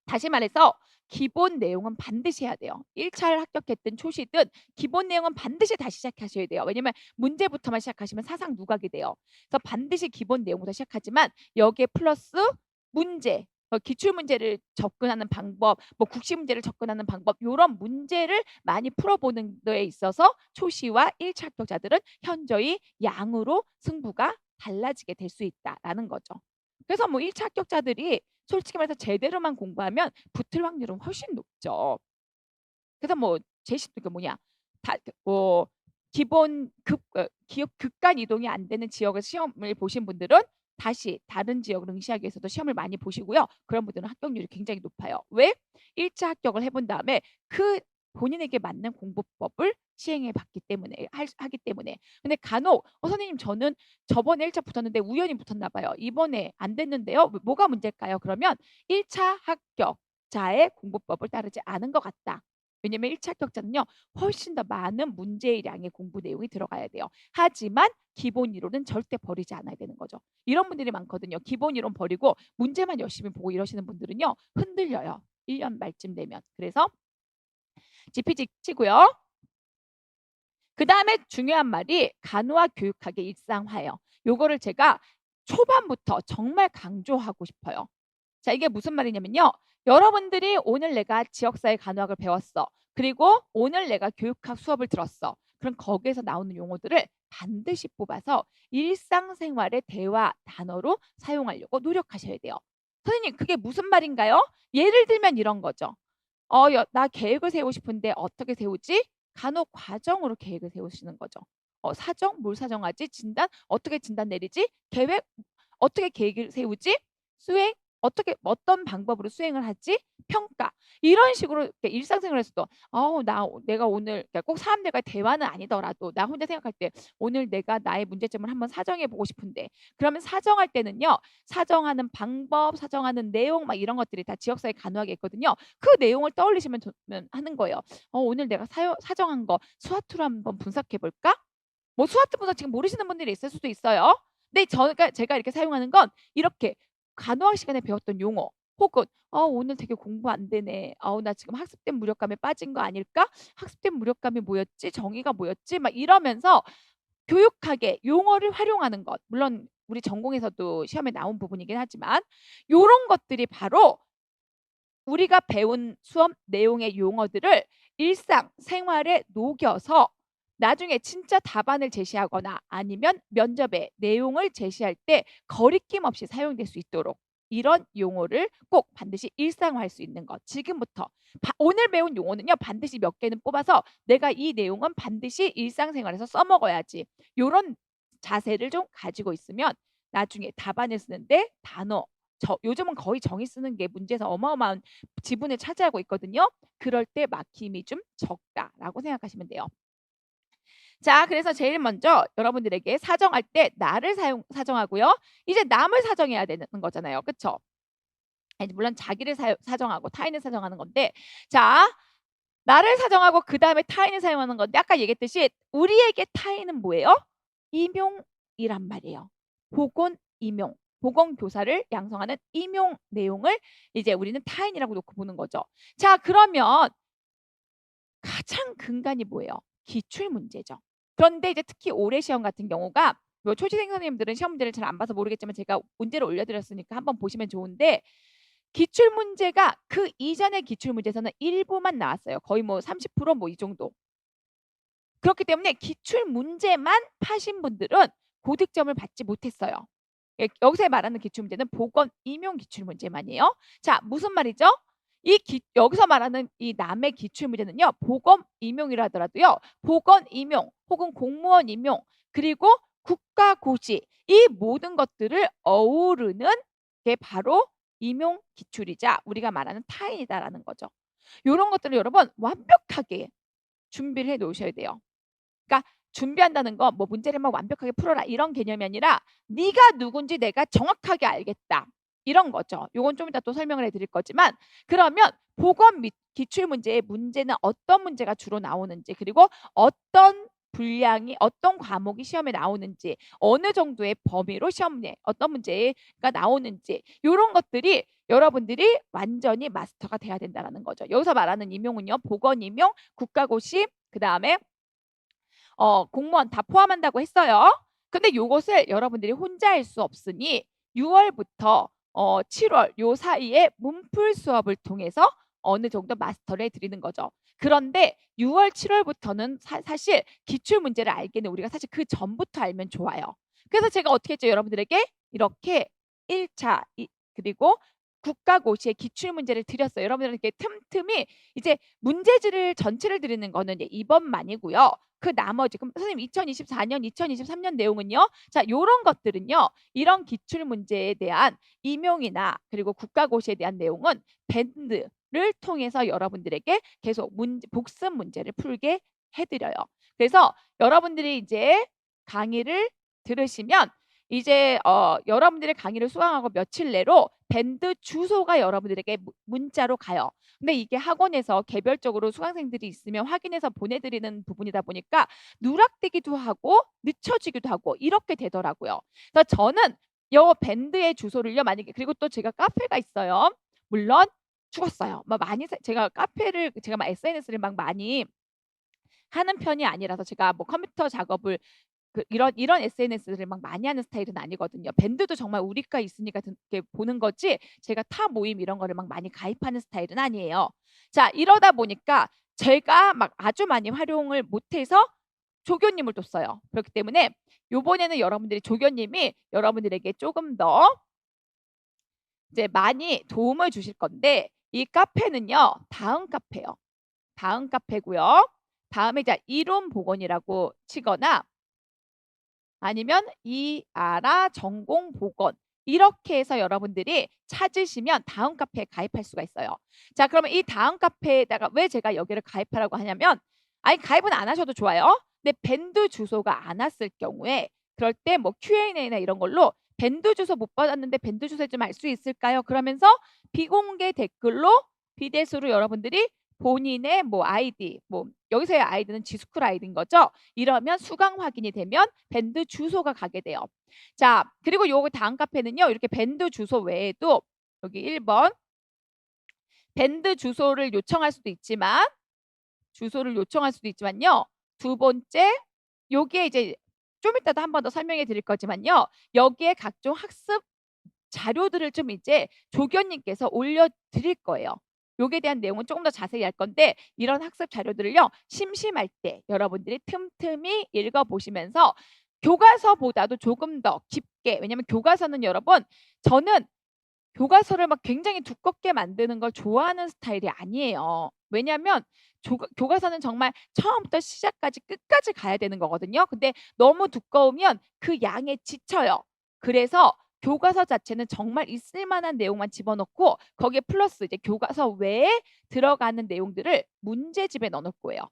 다시 말해서 기본 내용은 반드시 해야 돼요. 1차를 합격했든 초시든 기본 내용은 반드시 다시 시작하셔야 돼요. 왜냐면 문제부터만 시작하시면 사상 누각이 돼요. 그래서 반드시 기본 내용부터 시작하지만 여기에 플러스 문제, 기출 문제를 접근하는 방법, 뭐 국시 문제를 접근하는 방법 이런 문제를 많이 풀어보는 데에 있어서 초시와 1차 합격자들은 현저히 양으로 승부가 달라지게 될 수 있다라는 거죠. 그래서 뭐 1차 합격자들이 솔직히 말해서 제대로만 공부하면 붙을 확률은 훨씬 높죠. 그래서 뭐 제시 그 뭐냐 다뭐 기본 기업 극간 이동이 안 되는 지역에서 시험을 보신 분들은 다시 다른 지역을 응시하기 위해서도 시험을 많이 보시고요. 그런 분들은 합격률이 굉장히 높아요. 왜? 1차 합격을 해본 다음에 그 본인에게 맞는 공부법을 시행해 봤기 때문에 하기 때문에. 근데 간혹 선생님 저는 저번에 1차 붙었는데 우연히 붙었나 봐요. 이번에 안 됐는데요. 뭐가 문제일까요? 그러면 1차 합격자의 공부법을 따르지 않은 것 같다. 왜냐면 1차 합격자는요. 훨씬 더 많은 문제의 양의 공부 내용이 들어가야 돼요. 하지만 기본 이론은 절대 버리지 않아야 되는 거죠. 이런 분들이 많거든요. 기본 이론 버리고 문제만 열심히 보고 이러시는 분들은요. 흔들려요. 1년 말쯤 되면. 그래서 지피지 치고요. 그 다음에 중요한 말이 간호와 교육학의 일상화예요. 요거를 제가 초반부터 정말 강조하고 싶어요. 자, 이게 무슨 말이냐면요. 여러분들이 오늘 내가 지역사회 간호학을 배웠어. 그리고 오늘 내가 교육학 수업을 들었어. 그럼 거기에서 나오는 용어들을 반드시 뽑아서 일상생활의 대화 단어로 사용하려고 노력하셔야 돼요. 선생님, 그게 무슨 말인가요? 예를 들면 이런 거죠. 나 계획을 세우고 싶은데 어떻게 세우지? 간호 과정으로 계획을 세우시는 거죠. 사정? 뭘 사정하지? 진단? 어떻게 진단 내리지? 계획? 어떻게 계획을 세우지? 수행? 어떻게 어떤 방법으로 수행을 하지? 평가. 이런 식으로 이렇게 일상생활에서도 내가 오늘 그러니까 꼭 사람들과 대화는 아니더라도 나 혼자 생각할 때 오늘 내가 나의 문제점을 한번 사정해 보고 싶은데 그러면 사정할 때는요. 사정하는 방법, 사정하는 내용 막 이런 것들이 다 지역사회 간호학에 있거든요. 그 내용을 떠올리시면 하는 거예요. 오늘 내가 사정한 거 수화투로 한번 분석해 볼까? 뭐 수화투 분석 지금 모르시는 분들이 있을 수도 있어요. 근데 제가 이렇게 사용하는 건 이렇게 간호학 시간에 배웠던 용어 혹은 오늘 되게 공부 안 되네. 나 지금 학습된 무력감에 빠진 거 아닐까? 학습된 무력감이 뭐였지? 정의가 뭐였지? 막 이러면서 교육학의 용어를 활용하는 것. 물론 우리 전공에서도 시험에 나온 부분이긴 하지만 요런 것들이 바로 우리가 배운 수업 내용의 용어들을 일상 생활에 녹여서 나중에 진짜 답안을 제시하거나 아니면 면접에 내용을 제시할 때 거리낌 없이 사용될 수 있도록 이런 용어를 꼭 반드시 일상화할 수 있는 것. 지금부터 오늘 배운 용어는요. 반드시 몇 개는 뽑아서 내가 이 내용은 반드시 일상생활에서 써먹어야지. 요런 자세를 좀 가지고 있으면 나중에 답안을 쓰는데 단어 요즘은 거의 정의 쓰는 게 문제에서 어마어마한 지분을 차지하고 있거든요. 그럴 때 막힘이 좀 적다라고 생각하시면 돼요. 자, 그래서 제일 먼저 여러분들에게 사정할 때 나를 사정하고요. 이제 남을 사정해야 되는 거잖아요. 그쵸? 물론 자기를 사정하고 타인을 사정하는 건데 자, 나를 사정하고 그다음에 타인을 사용하는 건데 아까 얘기했듯이 우리에게 타인은 뭐예요? 임용이란 말이에요. 보건 임용. 보건교사를 양성하는 임용 내용을 이제 우리는 타인이라고 놓고 보는 거죠. 자, 그러면 가장 근간이 뭐예요? 기출 문제죠. 그런데 이제 특히 올해 시험 같은 경우가 뭐 초시생 선생님들은 시험 문제를 잘 안 봐서 모르겠지만 제가 문제를 올려드렸으니까 한번 보시면 좋은데 기출 문제가 그 이전의 기출 문제에서는 일부만 나왔어요. 거의 뭐 30% 이 정도. 그렇기 때문에 기출 문제만 파신 분들은 고득점을 받지 못했어요. 여기서 말하는 기출 문제는 보건 임용 기출 문제만이에요. 자, 무슨 말이죠? 여기서 말하는 이 남의 기출 문제는요. 보건 임용이라 하더라도요. 보건 임용 혹은 공무원 임용 그리고 국가 고시 이 모든 것들을 어우르는 게 바로 임용 기출이자 우리가 말하는 타인이다라는 거죠. 이런 것들을 여러분 완벽하게 준비를 해 놓으셔야 돼요. 그러니까 준비한다는 건 뭐 문제를 막 완벽하게 풀어라 이런 개념이 아니라 네가 누군지 내가 정확하게 알겠다. 이런 거죠. 요건 좀 이따 또 설명을 해 드릴 거지만 그러면 보건 및 기출 문제의 문제는 어떤 문제가 주로 나오는지 그리고 어떤 분량이 어떤 과목이 시험에 나오는지 어느 정도의 범위로 시험에 어떤 문제가 나오는지 요런 것들이 여러분들이 완전히 마스터가 돼야 된다는 거죠. 여기서 말하는 임용은요. 보건 임용, 국가고시, 그다음에 공무원 다 포함한다고 했어요. 근데 요것을 여러분들이 혼자 할 수 없으니 6월부터 7월 요 사이에 문풀 수업을 통해서 어느 정도 마스터를 해드리는 거죠. 그런데 6월, 7월부터는 사실 기출 문제를 알기는 우리가 사실 그 전부터 알면 좋아요. 그래서 제가 어떻게 했죠? 여러분들에게 이렇게 1차 그리고 국가고시의 기출 문제를 드렸어요. 여러분들에게 틈틈이 이제 문제지를 전체를 드리는 거는 이제 이번만이고요. 그 나머지 그럼 선생님 2024년, 2023년 내용은요. 자, 요런 것들은요. 이런 기출 문제에 대한 임용이나 그리고 국가고시에 대한 내용은 밴드를 통해서 여러분들에게 계속 복습 문제를 풀게 해드려요. 그래서 여러분들이 이제 강의를 들으시면 이제 여러분들의 강의를 수강하고 며칠 내로 밴드 주소가 여러분들에게 문자로 가요. 근데 이게 학원에서 개별적으로 수강생들이 있으면 확인해서 보내드리는 부분이다 보니까 누락되기도 하고 늦춰지기도 하고 이렇게 되더라고요. 그래서 저는 요 밴드의 주소를요. 만약에 그리고 또 제가 카페가 있어요. 물론 죽었어요. 막 많이 제가 카페를 제가 막 SNS를 막 많이 하는 편이 아니라서 제가 뭐 컴퓨터 작업을 이런 SNS를 막 많이 하는 스타일은 아니거든요. 밴드도 정말 우리과 있으니까 이렇게 보는 거지 제가 타 모임 이런 거를 막 많이 가입하는 스타일은 아니에요. 자, 이러다 보니까 제가 막 아주 많이 활용을 못해서 조교님을 뒀어요. 그렇기 때문에 요번에는 여러분들이 조교님이 여러분들에게 조금 더 이제 많이 도움을 주실 건데, 이 카페는요 다음 카페요. 다음 카페고요. 다음에 이제 이론 복원이라고 치거나 아니면 이아라 전공 복원 이렇게 해서 여러분들이 찾으시면 다음 카페에 가입할 수가 있어요. 자, 그러면 이 다음 카페에다가 왜 제가 여기를 가입하라고 하냐면, 아니 가입은 안 하셔도 좋아요. 근데 밴드 주소가 안 왔을 경우에 그럴 때 뭐 Q&A나 이런 걸로 밴드 주소 못 받았는데 밴드 주소 좀 알 수 있을까요? 그러면서 비공개 댓글로 비대수로 여러분들이 본인의 뭐 아이디, 뭐 여기서의 아이디는 지스쿨 아이디인 거죠. 이러면 수강 확인이 되면 밴드 주소가 가게 돼요. 자, 그리고 요거 다음 카페는요. 이렇게 밴드 주소 외에도 여기 1번 밴드 주소를 요청할 수도 있지만요. 두 번째, 여기에 이제 좀 이따도 한 번 더 설명해 드릴 거지만요. 여기에 각종 학습 자료들을 좀 이제 조교님께서 올려 드릴 거예요. 요게 대한 내용은 조금 더 자세히 할 건데, 이런 학습 자료들을요. 심심할 때 여러분들이 틈틈이 읽어 보시면서 교과서보다도 조금 더 깊게, 왜냐면 교과서는 여러분, 저는 교과서를 막 굉장히 두껍게 만드는 걸 좋아하는 스타일이 아니에요. 왜냐면 교과서는 정말 처음부터 시작까지 끝까지 가야 되는 거거든요. 근데 너무 두꺼우면 그 양에 지쳐요. 그래서 교과서 자체는 정말 있을 만한 내용만 집어넣고 거기에 플러스 이제 교과서 외에 들어가는 내용들을 문제집에 넣어 놓을 거예요.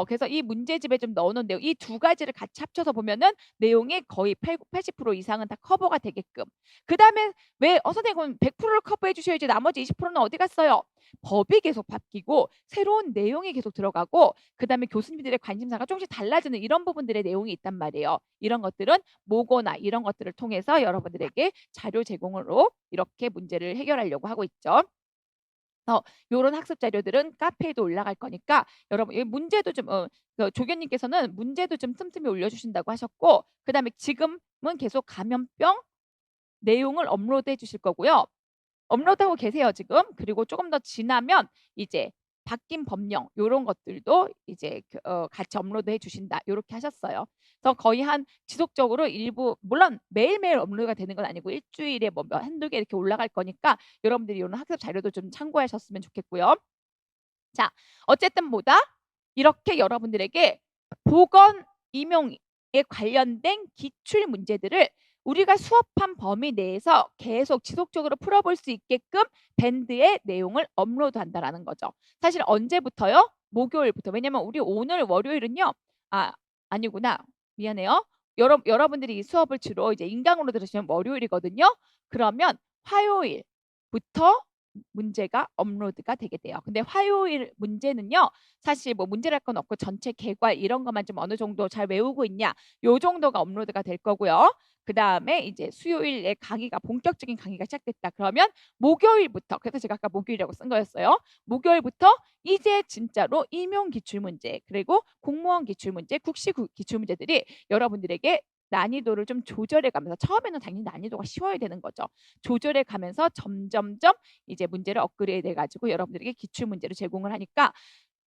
그래서 이 문제집에 좀 넣어 놓은 내용, 이 두 가지를 같이 합쳐서 보면은 내용이 거의 80% 이상은 다 커버가 되게끔. 그다음에 왜 선생님 그럼 100%를 커버해 주셔야지 나머지 20%는 어디 갔어요? 법이 계속 바뀌고 새로운 내용이 계속 들어가고 그다음에 교수님들의 관심사가 조금씩 달라지는 이런 부분들의 내용이 있단 말이에요. 이런 것들은 모고나 이런 것들을 통해서 여러분들에게 자료 제공으로 이렇게 문제를 해결하려고 하고 있죠. 요런 학습 자료들은 카페에도 올라갈 거니까 여러분 이 문제도 좀 그 조교님께서는 문제도 좀 틈틈이 올려주신다고 하셨고, 그다음에 지금은 계속 감염병 내용을 업로드해 주실 거고요. 업로드하고 계세요 지금. 그리고 조금 더 지나면 이제 바뀐 법령 요런 것들도 이제 같이 업로드해 주신다 요렇게 하셨어요. 그래서 거의 한 지속적으로 일부, 물론 매일매일 업로드가 되는 건 아니고 일주일에 뭐 한두 개 이렇게 올라갈 거니까 여러분들이 요런 학습 자료도 좀 참고하셨으면 좋겠고요. 자, 어쨌든 뭐다? 이렇게 여러분들에게 보건 임용에 관련된 기출 문제들을 우리가 수업한 범위 내에서 계속 지속적으로 풀어볼 수 있게끔 밴드의 내용을 업로드한다라는 거죠. 사실 언제부터요? 목요일부터. 왜냐면 우리 오늘 월요일은요. 아, 아니구나. 미안해요. 여러분들이 이 수업을 주로 이제 인강으로 들으시면 월요일이거든요. 그러면 화요일부터 문제가 업로드가 되게 돼요. 근데 화요일 문제는요. 사실 뭐 문제랄 건 없고 전체 개괄 이런 것만 좀 어느 정도 잘 외우고 있냐 요 정도가 업로드가 될 거고요. 그다음에 이제 수요일에 강의가 본격적인 강의가 시작됐다. 그러면 목요일부터, 그래서 제가 아까 목요일이라고 쓴 거였어요. 목요일부터 이제 진짜로 임용 기출 문제 그리고 공무원 기출 문제, 국시 기출 문제들이 여러분들에게 난이도를 좀 조절해 가면서, 처음에는 당연히 난이도가 쉬워야 되는 거죠. 조절해 가면서 점점점 이제 문제를 업그레이드 해 가지고 여러분들에게 기출 문제를 제공을 하니까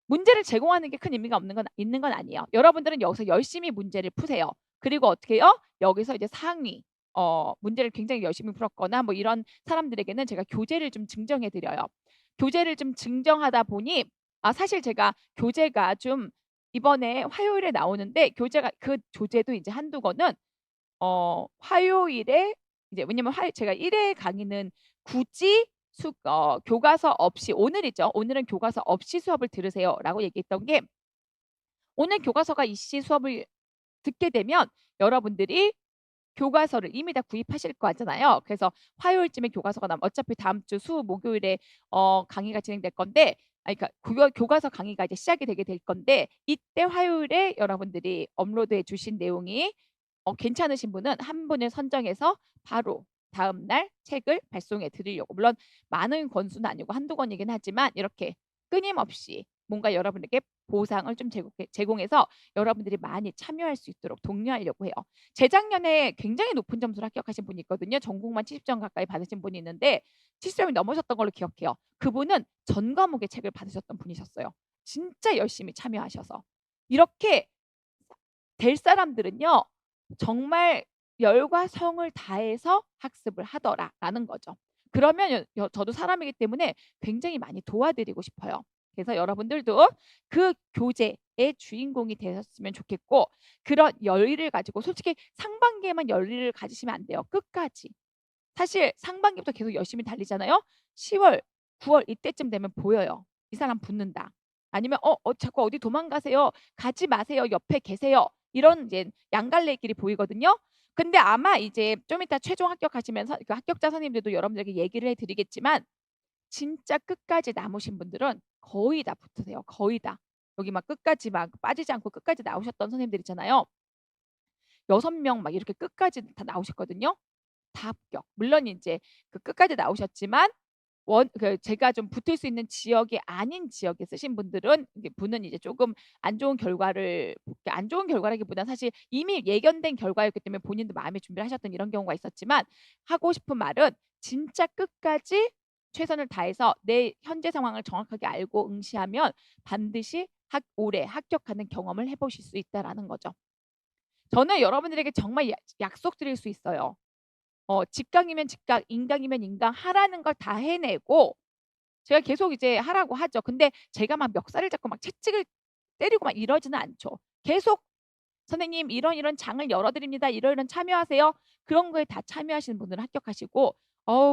문제를 제공하는 게 큰 의미가 없는 건 있는 건 아니에요. 여러분들은 여기서 열심히 문제를 푸세요. 그리고 어떻게 해요? 여기서 이제 상위 문제를 굉장히 열심히 풀었거나 뭐 이런 사람들에게는 제가 교재를 좀 증정해 드려요. 교재를 좀 증정하다 보니 사실 제가 교재가 좀 이번에 화요일에 나오는데 교재가 그 교재도 이제 한두 권은 화요일에 이제, 왜냐면 제가 1회 강의는 굳이 교과서 없이 오늘이죠. "오늘은 교과서 없이 수업을 들으세요."라고 얘기했던 게, 오늘 교과서가 이씨 수업을 듣게 되면 여러분들이 교과서를 이미 다 구입하실 거잖아요. 그래서 화요일쯤에 교과서가 나면 어차피 다음 주 목요일에 강의가 진행될 건데, 그러니까 교과서 강의가 이제 시작이 되게 될 건데, 이때 화요일에 여러분들이 업로드해 주신 내용이 괜찮으신 분은 한 분을 선정해서 바로 다음 날 책을 발송해 드리려고, 물론 많은 권수는 아니고 한두 권이긴 하지만 이렇게 끊임없이 뭔가 여러분에게 보상을 좀 제공해서 여러분들이 많이 참여할 수 있도록 독려하려고 해요. 재작년에 굉장히 높은 점수를 합격하신 분이 있거든요. 전국만 70점 가까이 받으신 분이 있는데 70점이 넘으셨던 걸로 기억해요. 그분은 전 과목의 책을 받으셨던 분이셨어요. 진짜 열심히 참여하셔서. 이렇게 될 사람들은요. 정말 열과 성을 다해서 학습을 하더라라는 거죠. 그러면 저도 사람이기 때문에 굉장히 많이 도와드리고 싶어요. 그래서 여러분들도 그 교재의 주인공이 되셨으면 좋겠고 그런 열의를 가지고 솔직히 상반기에만 열의를 가지시면 안 돼요. 끝까지. 사실 상반기부터 계속 열심히 달리잖아요. 10월, 9월 이때쯤 되면 보여요. 이 사람 붙는다. 아니면 자꾸 어디 도망가세요. 가지 마세요. 옆에 계세요. 이런 이제 양갈래의 길이 보이거든요. 근데 아마 이제 좀 이따 최종 합격하시면서 그 합격자 선생님들도 여러분들에게 얘기를 해드리겠지만 진짜 끝까지 남으신 분들은 거의 다 붙으세요. 거의 다. 여기 막 끝까지 막 빠지지 않고 끝까지 나오셨던 선생님들 있잖아요. 6명 막 이렇게 끝까지 다 나오셨거든요. 다 합격. 물론 이제 그 끝까지 나오셨지만 제가 좀 붙을 수 있는 지역이 아닌 지역에 쓰신 분들은 분은 이제 조금 안 좋은 결과를 안 좋은 결과라기보다는 사실 이미 예견된 결과였기 때문에 본인도 마음의 준비를 하셨던 이런 경우가 있었지만 하고 싶은 말은 진짜 끝까지 최선을 다해서 내 현재 상황을 정확하게 알고 응시하면 반드시 올해 합격하는 경험을 해보실 수 있다라는 거죠. 저는 여러분들에게 정말 약속드릴 수 있어요. 직강이면 직강, 인강이면 인강 하라는 걸 다 해내고 제가 계속 이제 하라고 하죠. 근데 제가 막 멱살을 잡고 막 채찍을 때리고 막 이러지는 않죠. 계속 선생님 이런 장을 열어드립니다. 이런 참여하세요. 그런 거에 다 참여하시는 분들은 합격하시고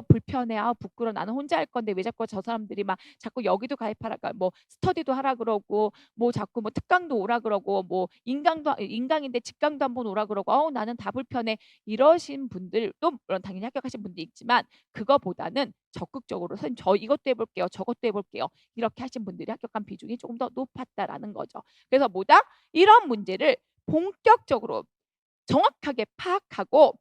불편해. 부끄러워. 나는 혼자 할 건데 왜 자꾸 저 사람들이 막 자꾸 여기도 가입하라 뭐 스터디도 하라 그러고 뭐 자꾸 뭐 특강도 오라 그러고 뭐 인강인데 직강도 한번 오라 그러고 나는 다 불편해. 이러신 분들도 물론 당연히 합격하신 분도 있지만 그거보다는 적극적으로 선생님 저 이것도 해볼게요. 저것도 해볼게요. 이렇게 하신 분들이 합격한 비중이 조금 더 높았다라는 거죠. 그래서 뭐다? 이런 문제를 본격적으로 정확하게 파악하고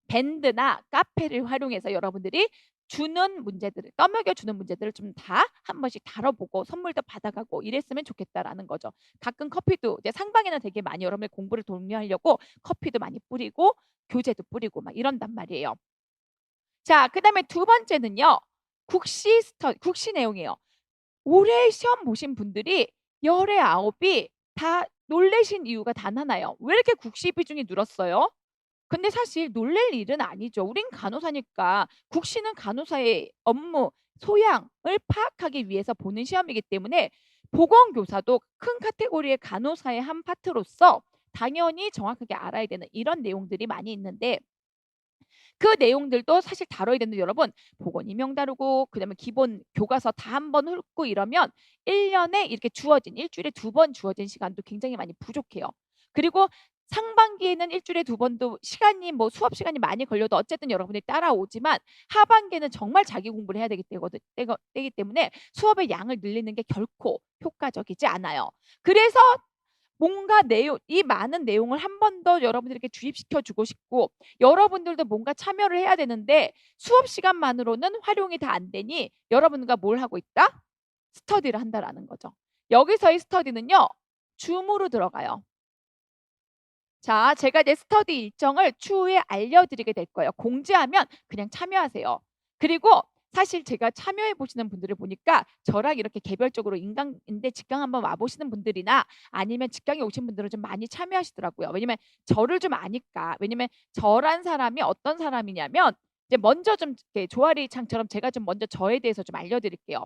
밴드나 카페를 활용해서 여러분들이 주는 문제들을 떠먹여 주는 문제들을 좀 다 한 번씩 다뤄보고 선물도 받아가고 이랬으면 좋겠다라는 거죠. 가끔 커피도 이제 상반기는 되게 많이 여러분의 공부를 독려하려고 커피도 많이 뿌리고 교재도 뿌리고 막 이런단 말이에요. 자, 그다음에 두 번째는요. 국시 내용이에요. 올해 시험 보신 분들이 열의 9이 다 놀라신 이유가 단 하나예요. 왜 이렇게 국시 비중이 늘었어요? 근데 사실 놀랄 일은 아니죠. 우린 간호사니까 국시는 간호사의 업무, 소양을 파악하기 위해서 보는 시험이기 때문에 보건교사도 큰 카테고리의 간호사의 한 파트로서 당연히 정확하게 알아야 되는 이런 내용들이 많이 있는데 그 내용들도 사실 다뤄야 되는데 여러분 보건 임용 다루고 그다음에 기본 교과서 다 한 번 훑고 이러면 1년에 이렇게 주어진 일주일에 2번 주어진 시간도 굉장히 많이 부족해요. 그리고 상반기에는 일주일에 2번도 시간이 뭐 수업 시간이 많이 걸려도 어쨌든 여러분들이 따라오지만 하반기에는 정말 자기 공부를 해야 되기 때문에 수업의 양을 늘리는 게 결코 효과적이지 않아요. 그래서 뭔가 이 많은 내용을 한 번 더 여러분들에게 주입시켜 주고 싶고 여러분들도 뭔가 참여를 해야 되는데 수업 시간만으로는 활용이 다 안 되니 여러분과 뭘 하고 있다? 스터디를 한다라는 거죠. 여기서의 스터디는요. 줌으로 들어가요. 자, 제가 이제 스터디 일정을 추후에 알려드리게 될 거예요. 공지하면 그냥 참여하세요. 그리고 사실 제가 참여해 보시는 분들을 보니까 저랑 이렇게 개별적으로 인강인데 직강 한번 와보시는 분들이나 아니면 직강에 오신 분들은 좀 많이 참여하시더라고요. 왜냐면 저를 좀 아니까. 왜냐면 저란 사람이 어떤 사람이냐면 이제 먼저 좀 이렇게 조아리 창처럼 제가 좀 먼저 저에 대해서 좀 알려드릴게요.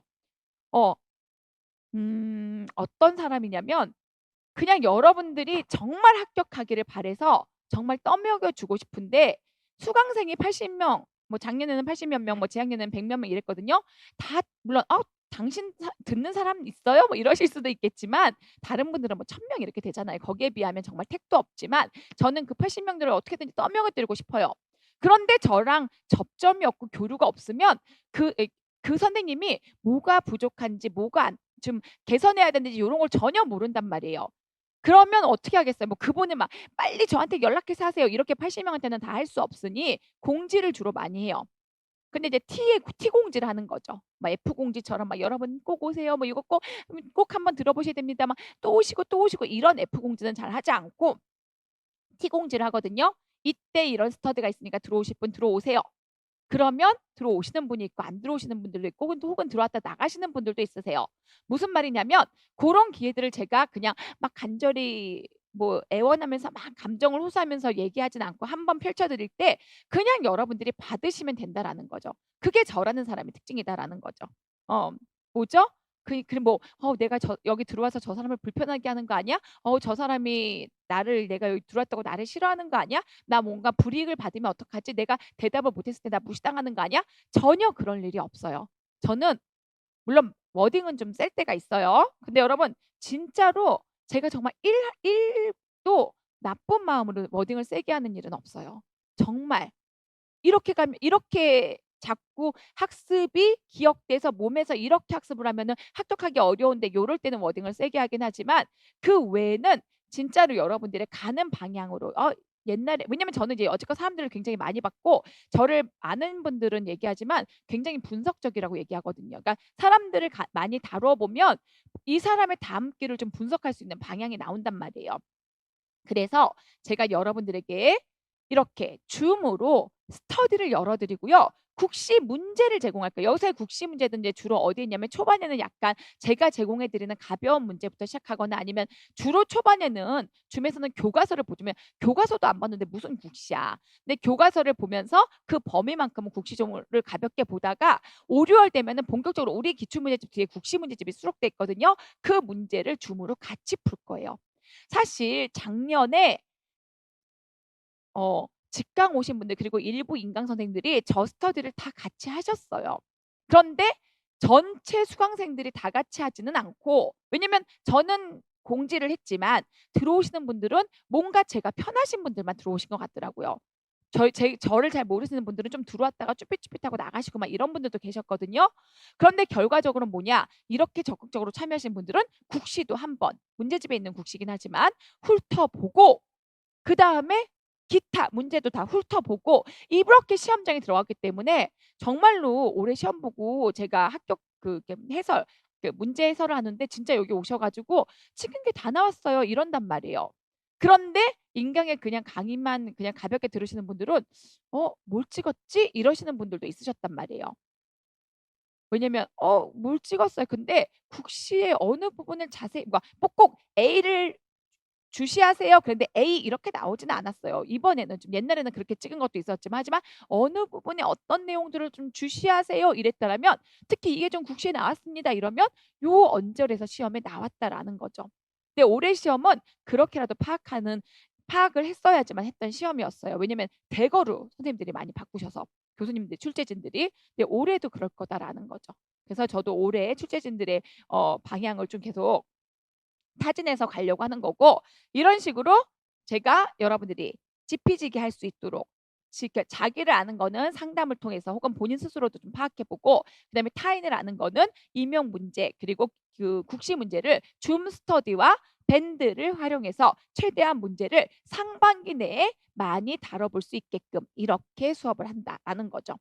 어, 어떤 사람이냐면 그냥 여러분들이 정말 합격하기를 바래서 정말 떠먹여 주고 싶은데 수강생이 80명, 뭐 작년에는 80몇 명, 뭐 재작년에는 100몇 명 이랬거든요. 다 물론 당신 듣는 사람 있어요? 뭐 이러실 수도 있겠지만 다른 분들은 뭐 1000명 이렇게 되잖아요. 거기에 비하면 정말 택도 없지만 저는 그 80명들을 어떻게든지 떠먹여 드리고 싶어요. 그런데 저랑 접점이 없고 교류가 없으면 그 선생님이 뭐가 부족한지 뭐가 좀 개선해야 되는지 이런 걸 전혀 모른단 말이에요. 그러면 어떻게 하겠어요? 뭐 그분은 막 빨리 저한테 연락해서 하세요. 이렇게 80명한테는 다 할 수 없으니 공지를 주로 많이 해요. 근데 이제 T 공지를 하는 거죠. 막 F 공지처럼 막 "여러분 꼭 오세요. 뭐 이거 꼭 한번 들어보셔야 됩니다." 막 또 오시고 또 오시고 이런 F 공지는 잘 하지 않고 T 공지를 하거든요. "이때 이런 스터디가 있으니까 들어오실 분 들어오세요." 그러면 들어오시는 분이 있고 안 들어오시는 분들도 있고 혹은 들어왔다 나가시는 분들도 있으세요. 무슨 말이냐면 고런 기회들을 제가 그냥 막 간절히 뭐 애원하면서 막 감정을 호소하면서 얘기하진 않고 한번 펼쳐 드릴 때 그냥 여러분들이 받으시면 된다라는 거죠. 그게 저라는 사람의 특징이다라는 거죠. 어 뭐죠? 뭐 '내가 여기 들어와서 저 사람을 불편하게 하는 거 아니야? 저 사람이 내가 여기 들어왔다고 나를 싫어하는 거 아니야? 나 뭔가 불이익을 받으면 어떡하지? 내가 대답을 못했을 때 나 무시당하는 거 아니야?' 전혀 그럴 일이 없어요. 저는 물론 워딩은 좀 셀 때가 있어요. 근데 여러분 진짜로 제가 정말 1도 나쁜 마음으로 워딩을 세게 하는 일은 없어요. 정말. 이렇게 자꾸 학습이 기억돼서 몸에서 이렇게 학습을 하면은 합격하기 어려운데 요럴 때는 워딩을 세게 하긴 하지만 그 외에는 진짜로 여러분들의 가는 방향으로 옛날에 왜냐면 저는 이제 여지껏 사람들을 굉장히 많이 봤고 저를 아는 분들은 얘기하지만 굉장히 분석적이라고 얘기하거든요. 그러니까 사람들을 많이 다뤄 보면 이 사람의 다음 길을 좀 분석할 수 있는 방향이 나온단 말이에요. 그래서 제가 여러분들에게 이렇게 줌으로 스터디를 열어 드리고요. 국시 문제를 제공할 거예요. 여기서의 국시 문제는 이제 주로 어디에 있냐면 초반에는 약간 제가 제공해 드리는 가벼운 문제부터 시작하거나 아니면 주로 초반에는 줌에서는 교과서를 보시면 교과서도 안 봤는데 무슨 국시야. 근데 교과서를 보면서 그 범위만큼은 국시종을 가볍게 보다가 5-6월 되면은 본격적으로 우리 기출 문제집 뒤에 국시 문제집이 수록돼 있거든요. 그 문제를 줌으로 같이 풀 거예요. 사실 작년에 직강 오신 분들 그리고 일부 인강 선생님들이 저 스터디를 다 같이 하셨어요. 그런데 전체 수강생들이 다 같이 하지는 않고 왜냐면 저는 공지를 했지만 들어오시는 분들은 뭔가 제가 편하신 분들만 들어오신 것 같더라고요. 저를 잘 모르시는 분들은 좀 들어왔다가 쭈삣쭈삣하고 나가시고 막 이런 분들도 계셨거든요. 그런데 결과적으로는 뭐냐? 이렇게 적극적으로 참여하신 분들은 국시도 한번 문제집에 있는 국시긴 하지만 훑어보고 그다음에 기타 문제도 다 훑어보고 이렇게 시험장에 들어갔기 때문에 정말로 올해 시험 보고 제가 합격 이렇게 해설 문제 해설을 하는데 진짜 여기 오셔 가지고 "찍은 게 다 나왔어요." 이런단 말이에요. 그런데 인강에 그냥 강의만 그냥 가볍게 들으시는 분들은 뭘 찍었지?" 이러시는 분들도 있으셨단 말이에요. 왜냐면 뭘 찍었어요. 근데 국시의 어느 부분을 자세히 꼭 A를 주시하세요. 그런데 A 이렇게 나오지는 않았어요. 이번에는 좀 옛날에는 그렇게 찍은 것도 있었지만 하지만 어느 부분에 어떤 내용들을 좀 주시하세요 이랬더라면 특히 "이게 좀 국시에 나왔습니다." 이러면 요 언저리에서 시험에 나왔다라는 거죠. 근데 올해 시험은 그렇게라도 파악을 했어야지만 했던 시험이었어요. 왜냐면 대거로 선생님들이 많이 바꾸셔서 교수님들 출제진들이. 근데 올해도 그럴 거다라는 거죠. 그래서 저도 올해 출제진들의 방향을 좀 계속 타진해서 가려고 하는 거고 이런 식으로 제가 여러분들이 지피지기 할 수 있도록 자기를 아는 거는 상담을 통해서 혹은 본인 스스로도 좀 파악해 보고 그다음에 타인을 아는 거는 임용 문제 그리고 그 국시 문제를 줌 스터디와 밴드를 활용해서 최대한 문제를 상반기 내에 많이 다뤄볼 수 있게끔 이렇게 수업을 한다라는 거죠.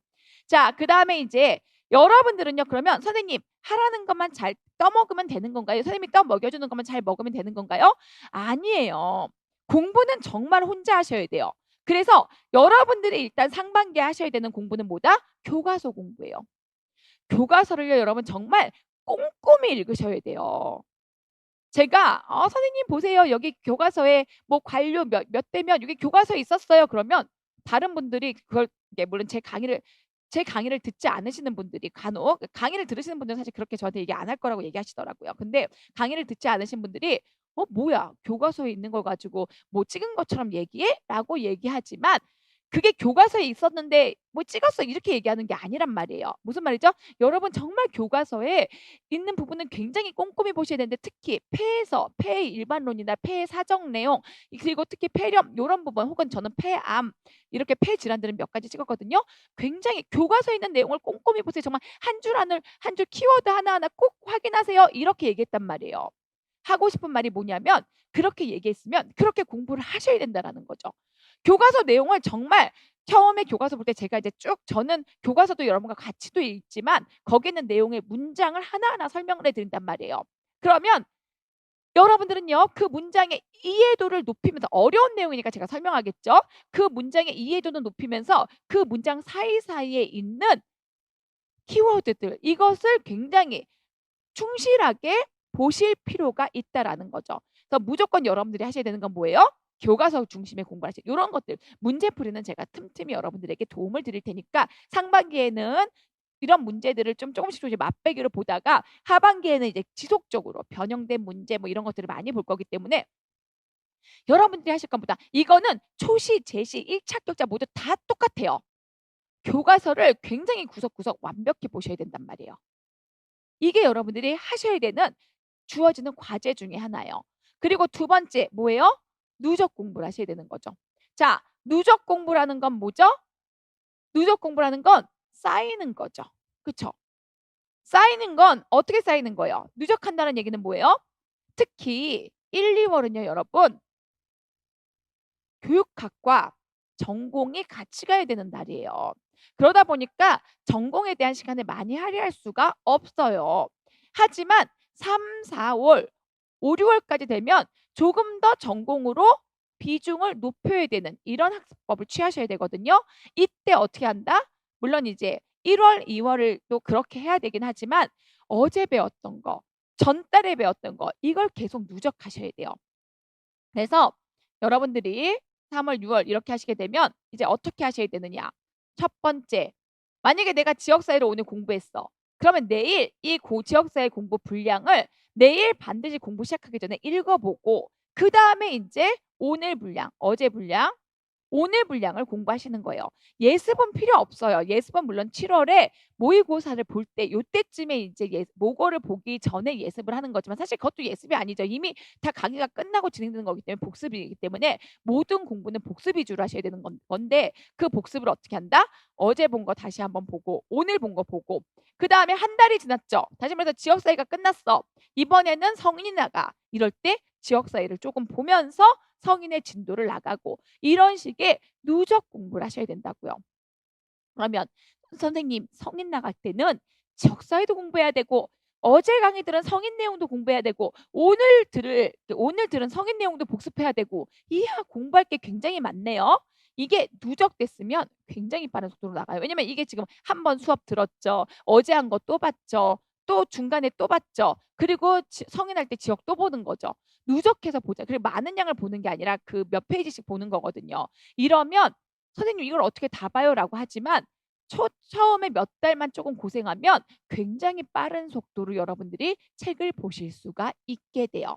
자, 그다음에 이제 여러분들은요. 그러면 선생님 하라는 것만 잘 떠먹으면 되는 건가요? 선생님이 떠먹여 주는 것만 잘 먹으면 되는 건가요? 아니에요. 공부는 정말 혼자 하셔야 돼요. 그래서 여러분들이 일단 상반기에 하셔야 되는 공부는 뭐다? 교과서 공부예요. 교과서를요 여러분 정말 꼼꼼히 읽으셔야 돼요. 제가 선생님 보세요. 여기 교과서에 뭐 관료 몇 대면 여기 교과서에 있었어요." 그러면 다른 분들이 그걸 물론 제 강의를 듣지 않으시는 분들이 간혹 강의를 들으시는 분들은 사실 그렇게 저한테 얘기 안 할 거라고 얘기하시더라고요. 근데 강의를 듣지 않으신 분들이 뭐야 교과서에 있는 걸 가지고 뭐 찍은 것처럼 얘기해?"라고 얘기하지만 그게 교과서에 있었는데 "뭐 찍었어." 이렇게 얘기하는 게 아니란 말이에요. 무슨 말이죠? 여러분 정말 교과서에 있는 부분은 굉장히 꼼꼼히 보셔야 되는데 특히 폐에서 폐의 일반론이나 폐의 사정 내용 그리고 특히 폐렴 요런 부분 혹은 저는 폐암 이렇게 폐 질환들은 몇 가지 찍었거든요. 굉장히 교과서에 있는 내용을 꼼꼼히 보세요. 정말 한 줄 키워드 하나하나 꼭 확인하세요. 이렇게 얘기했단 말이에요. 하고 싶은 말이 뭐냐면 그렇게 얘기했으면 그렇게 공부를 하셔야 된다라는 거죠. 교과서 내용을 정말 처음에 교과서 볼 때 제가 이제 쭉 저는 교과서도 여러분과 같이 도 읽지만 거기 있는 내용의 문장을 하나하나 설명을 해 드린단 말이에요. 그러면 여러분들은요. 그 문장의 이해도를 높이면서 어려운 내용이니까 제가 설명하겠죠. 그 문장의 이해도는 높이면서 그 문장 사이사이에 있는 키워드들 이것을 굉장히 충실하게 보실 필요가 있다라는 거죠. 그래서 무조건 여러분들이 하셔야 되는 건 뭐예요? 교과서 중심의 공부를 하세요. 요런 것들 문제풀이는 제가 틈틈이 여러분들에게 도움을 드릴 테니까 상반기에는 이런 문제들을 좀 조금씩 맛배기로 보다가 하반기에는 이제 지속적으로 변형된 문제 뭐 이런 것들을 많이 볼 거기 때문에 여러분들이 하실 것보다 이거는 초시, 제시, 1차 합격자 모두 다 똑같아요. 교과서를 굉장히 구석구석 완벽히 보셔야 된단 말이에요. 이게 여러분들이 하셔야 되는 주어지는 과제 중에 하나예요. 그리고 두 번째 뭐예요? 누적 공부를 하셔야 되는 거죠. 자, 누적 공부라는 건 뭐죠? 누적 공부라는 건 쌓이는 거죠. 그쵸? 쌓이는 건 어떻게 쌓이는 거예요? 누적한다는 얘기는 뭐예요? 특히 1, 2월은요, 여러분. 교육학과 전공이 같이 가야 되는 날이에요. 그러다 보니까 전공에 대한 시간을 많이 할애할 수가 없어요. 하지만 3, 4월, 5, 6월까지 되면 조금 더 전공으로 비중을 높여야 되는 이런 학습법을 취하셔야 되거든요. 이때 어떻게 한다? 물론 이제 1월, 2월을 또 그렇게 해야 되긴 하지만 어제 배웠던 거, 전달에 배웠던 거 이걸 계속 누적하셔야 돼요. 그래서 여러분들이 3월, 6월 이렇게 하시게 되면 이제 어떻게 하셔야 되느냐? 첫 번째, 만약에 내가 지역사회를 오늘 공부했어. 그러면 내일 이 지역사회 공부 분량을 내일 반드시 공부 시작하기 전에 읽어보고 그 다음에 이제 오늘 분량, 어제 분량, 오늘 분량을 공부하시는 거예요. 예습은 필요 없어요. 예습은 물론 7월에 모의고사를 볼 때 요때쯤에 이제 모고를 보기 전에 예습을 하는 거지만 사실 그것도 예습이 아니죠. 이미 다 강의가 끝나고 진행되는 거기 때문에 복습이기 때문에 모든 공부는 복습 위주로 하셔야 되는 건데 그 복습을 어떻게 한다? 어제 본 거 다시 한번 보고 오늘 본 거 보고 그 다음에 한 달이 지났죠. 다시 말해서 지역사회가 끝났어. 이번에는 성인이 나가. 이럴 때 지역사회를 조금 보면서 성인의 진도를 나가고 이런 식의 누적 공부를 하셔야 된다고요. 그러면 선생님 성인 나갈 때는 지역사회도 공부해야 되고 어제 강의 들은 성인 내용도 공부해야 되고 오늘 들은 성인 내용도 복습해야 되고 이야 공부할 게 굉장히 많네요. 이게 누적됐으면 굉장히 빠른 속도로 나가요. 왜냐면 이게 지금 한 번 수업 들었죠. 어제 한 거 또 봤죠. 또 중간에 또 봤죠. 그리고 성인할 때 지역 또 보는 거죠. 누적해서 보자. 그리고 많은 양을 보는 게 아니라 그 몇 페이지씩 보는 거거든요. 이러면 선생님 이걸 어떻게 다 봐요라고 하지만 처음에 몇 달만 조금 고생하면 굉장히 빠른 속도로 여러분들이 책을 보실 수가 있게 돼요.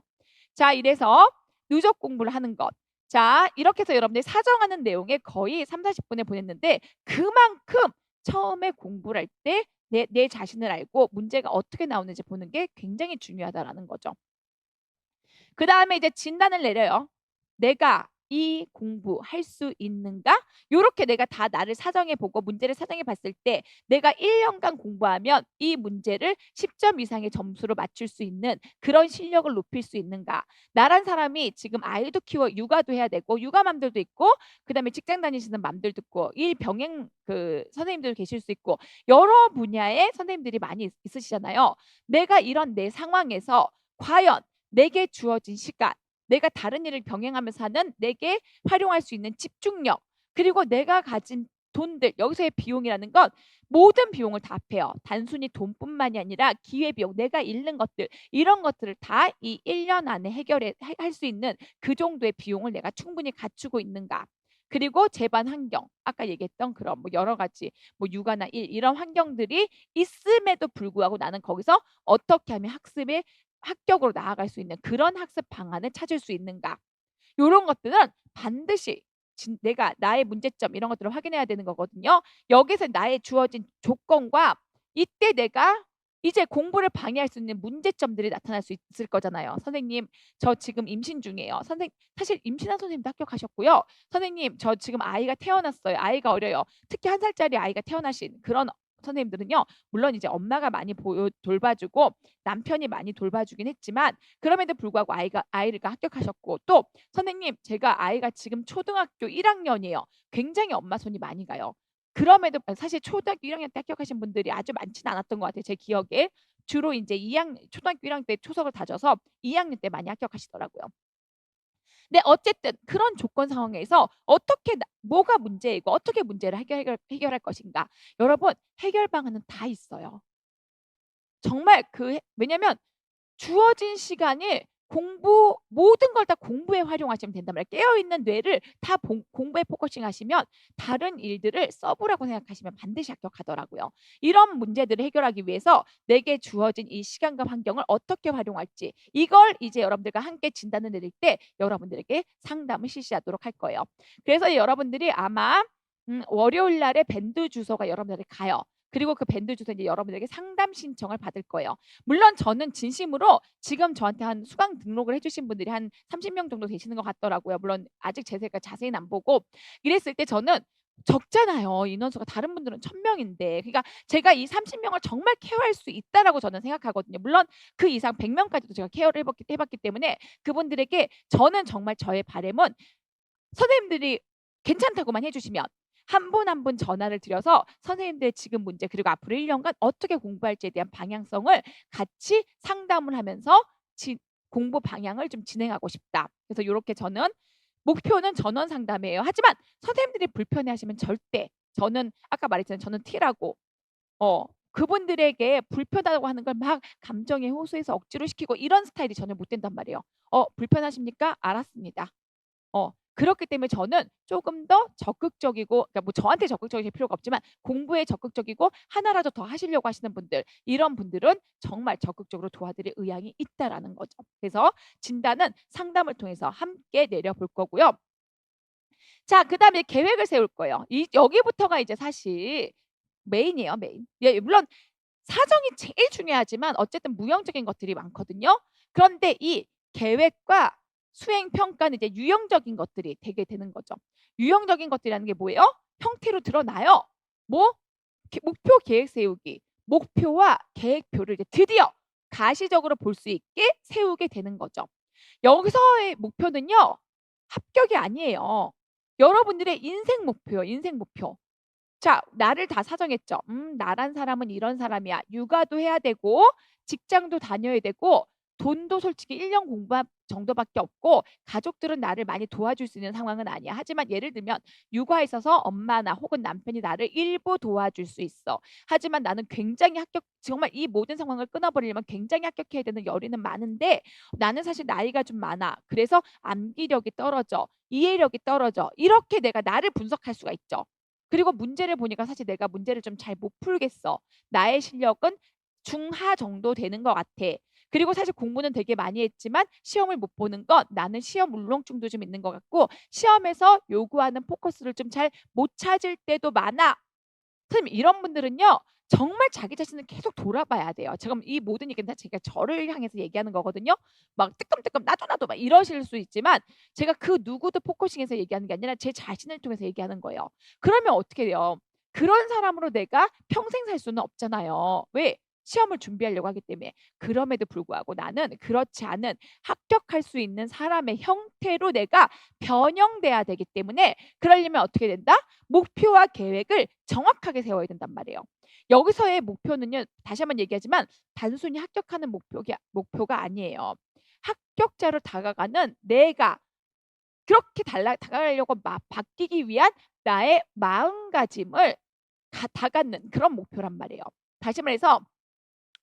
자, 이래서 누적 공부를 하는 것. 자, 이렇게 해서 여러분들이 사정하는 내용에 거의 3, 40분에 보냈는데 그만큼 처음에 공부를 할 때 내 자신을 알고 문제가 어떻게 나오는지 보는 게 굉장히 중요하다라는 거죠. 그 다음에 이제 진단을 내려요. 내가 이 공부할 수 있는가? 요렇게 내가 다 나를 사정해 보고 문제를 사정해 봤을 때 내가 1년간 공부하면 이 문제를 10점 이상의 점수로 맞출 수 있는 그런 실력을 높일 수 있는가? 나란 사람이 지금 아이도 키워 육아도 해야 되고 육아맘들도 있고 그다음에 직장 다니시는 맘들도 있고 일 병행 그 선생님들 계실 수 있고 여러 분야의 선생님들이 많이 있으시잖아요. 내가 이런 내 상황에서 과연 내게 주어진 시간, 내가 다른 일을 병행하면서 하는 내게 활용할 수 있는 집중력, 그리고 내가 가진 돈들, 여기서의 비용이라는 건 모든 비용을 다 합해요. 단순히 돈뿐만이 아니라 기회비용, 내가 잃는 것들, 이런 것들을 다 이 1년 안에 할 수 있는 그 정도의 비용을 내가 충분히 갖추고 있는가. 그리고 제반 환경, 아까 얘기했던 그런 뭐 여러 가지 뭐 육아나 일 이런 환경들이 있음에도 불구하고 나는 거기서 어떻게 하면 학습에 합격으로 나아갈 수 있는 그런 학습 방안을 찾을 수 있는가. 요런 것들은 반드시 내가 나의 문제점 이런 것들을 확인해야 되는 거거든요. 여기서 나의 주어진 조건과 이때 내가 이제 공부를 방해할 수 있는 문제점들이 나타날 수 있을 거잖아요. 선생님, 저 지금 임신 중이에요. 사실 임신한 선생님도 합격하셨고요. 선생님, 저 지금 아이가 태어났어요. 아이가 어려요. 특히 1살짜리 아이가 태어나신 그런 선생님들은요. 물론 이제 엄마가 많이 돌봐주고 남편이 많이 돌봐주긴 했지만 그럼에도 불구하고 아이가 합격하셨고 또 "선생님 제가 아이가 지금 초등학교 1 학년이에요." 굉장히 엄마 손이 많이 가요. 그럼에도 사실 초등학교 1 학년 때 합격하신 분들이 아주 많지는 않았던 것 같아요 제 기억에. 주로 인제 2 학 초등학교 1 학년 때 초석을 다져서 2 학년 때 많이 합격하시더라고요. 네 어쨌든 그런 조건 상황에서 어떻게 뭐가 문제이고 어떻게 문제를 해결할 것인가. 여러분 해결 방안은 다 있어요. 정말 왜냐면 주어진 시간을 모든 걸 다 공부에 활용하시면 된단 말이에요. 깨어 있는 뇌를 다 공부에 포커싱 하시면 다른 일들을 서브라고 생각하시면 반드시 합격하더라고요. 이런 문제들을 해결하기 위해서 내게 주어진 이 시간과 환경을 어떻게 활용할지 이걸 이제 여러분들과 함께 진단을 내릴 때 여러분들에게 상담을 실시하도록 할 거예요. 그래서 여러분들이 아마 월요일 날에 밴드 주소가 여러분들에게 가요. 그리고 그 밴드 주소에 이제 여러분들에게 상담 신청을 받을 거예요. 물론 저는 진심으로 지금 저한테 한 수강 등록을 해 주신 분들이 한 30명 정도 되시는 것 같더라고요. 물론 아직 제가 자세히는 안 보고 이랬을 때 저는 적잖아요. 인원수가 다른 분들은 1,000 명인데. 그러니까 제가 이 30 명을 정말 케어할 수 있다라고 저는 생각하거든요. 물론 그 이상 100 명까지도 제가 케어를 해 봤기 때문에 그분들에게 저는 정말 저의 바람은 선생님들이 괜찮다고만 해 주시면 한 분 한 분 전화를 드려서 선생님들의 지금 문제 그리고 앞으로 1 년간 어떻게 공부할지에 대한 방향성을 같이 상담을 하면서 공부 방향을 좀 진행하고 싶다. 그래서 요렇게 저는 목표는 전원 상담이에요. 하지만 선생님들이 불편해하시면 절대 저는 아까 말했잖아요. 저는 T라고 그분들에게 불편하다고 하는 걸 막 감정에 호소해서 억지로 시키고 이런 스타일이 전혀 못 된단 말이에요. 불편하십니까? 알았습니다. 그렇기 때문에 저는 쪼금 더 적극적이고 그러니까 뭐 저한테 적극적이실 필요가 없지만 공부에 적극적이고 하나라도 더 하시려고 하시는 분들 이런 분들은 정말 적극적으로 도와드릴 의향이 있다라는 거죠. 그래서 진단은 상담을 통해서 함께 내려볼 거고요. 자 그다음에 계획을 세울 거예요. 여기부터가 이제 사실 메인이에요, 메인. 예 물론 사정이 제일 중요하지만 어쨌든 무형적인 것들이 많거든요. 그런데 이 계획과 수행 평가는 이제 유형적인 것들이 되게 되는 거죠. 유형적인 것들이라는 게 뭐예요? 형태로 드러나요. 뭐 목표 계획 세우기. 목표와 계획표를 이제 드디어 가시적으로 볼 수 있게 세우게 되는 거죠. 여기서의 목표는요. 합격이 아니에요. 여러분들의 인생 목표예요, 인생 목표. 자 나를 다 사정했죠. 나란 사람은 이런 사람이야. 육아도 해야 되고 직장도 다녀야 되고 돈도 솔직히 1년 공부 정도밖에 없고 가족들은 나를 많이 도와줄 수 있는 상황은 아니야. 하지만 예를 들면 육아에 있어서 엄마나 혹은 남편이 나를 일부 도와줄 수 있어. 하지만 나는 굉장히 정말 이 모든 상황을 끊어 버리려면 굉장히 합격해야 되는 열의는 많은데 나는 사실 나이가 좀 많아. 그래서 암기력이 떨어져. 이해력이 떨어져. 이렇게 내가 나를 분석할 수가 있죠. 그리고 문제를 보니까 사실 내가 문제를 좀 잘 못 풀겠어. 나의 실력은 중하 정도 되는 것 같아. 그리고 사실 공부는 되게 많이 했지만 시험을 못 보는 건 나는 시험 울렁증도 좀 있는 것 같고 시험에서 요구하는 포커스를 좀 잘 못 찾을 때도 많아. 선생님 이런 분들은요. 정말 자기 자신을 계속 돌아봐야 돼요. 지금 이 모든 얘기는 다 제가 저를 향해서 얘기하는 거거든요. 막 뜨끔뜨끔 "나도" 막 이러실 수 있지만 제가 그 누구도 포커싱해서 얘기하는 게 아니라 제 자신을 통해서 얘기하는 거예요. 그러면 어떻게 돼요? 그런 사람으로 내가 평생 살 수는 없잖아요. 왜? 시험을 준비하려고 하기 때문에. 그럼에도 불구하고 나는 그렇지 않은 합격할 수 있는 사람의 형태로 내가 변형돼야 되기 때문에 그러려면 어떻게 된다? 목표와 계획을 정확하게 세워야 된단 말이에요. 여기서의 목표는요. 다시 한번 얘기하지만 단순히 합격하는 목표가 아니에요. 합격자로 다가가는 내가 그렇게 다가가려고 바뀌기 위한 나의 마음가짐을 다갖는 그런 목표란 말이에요. 다시 말해서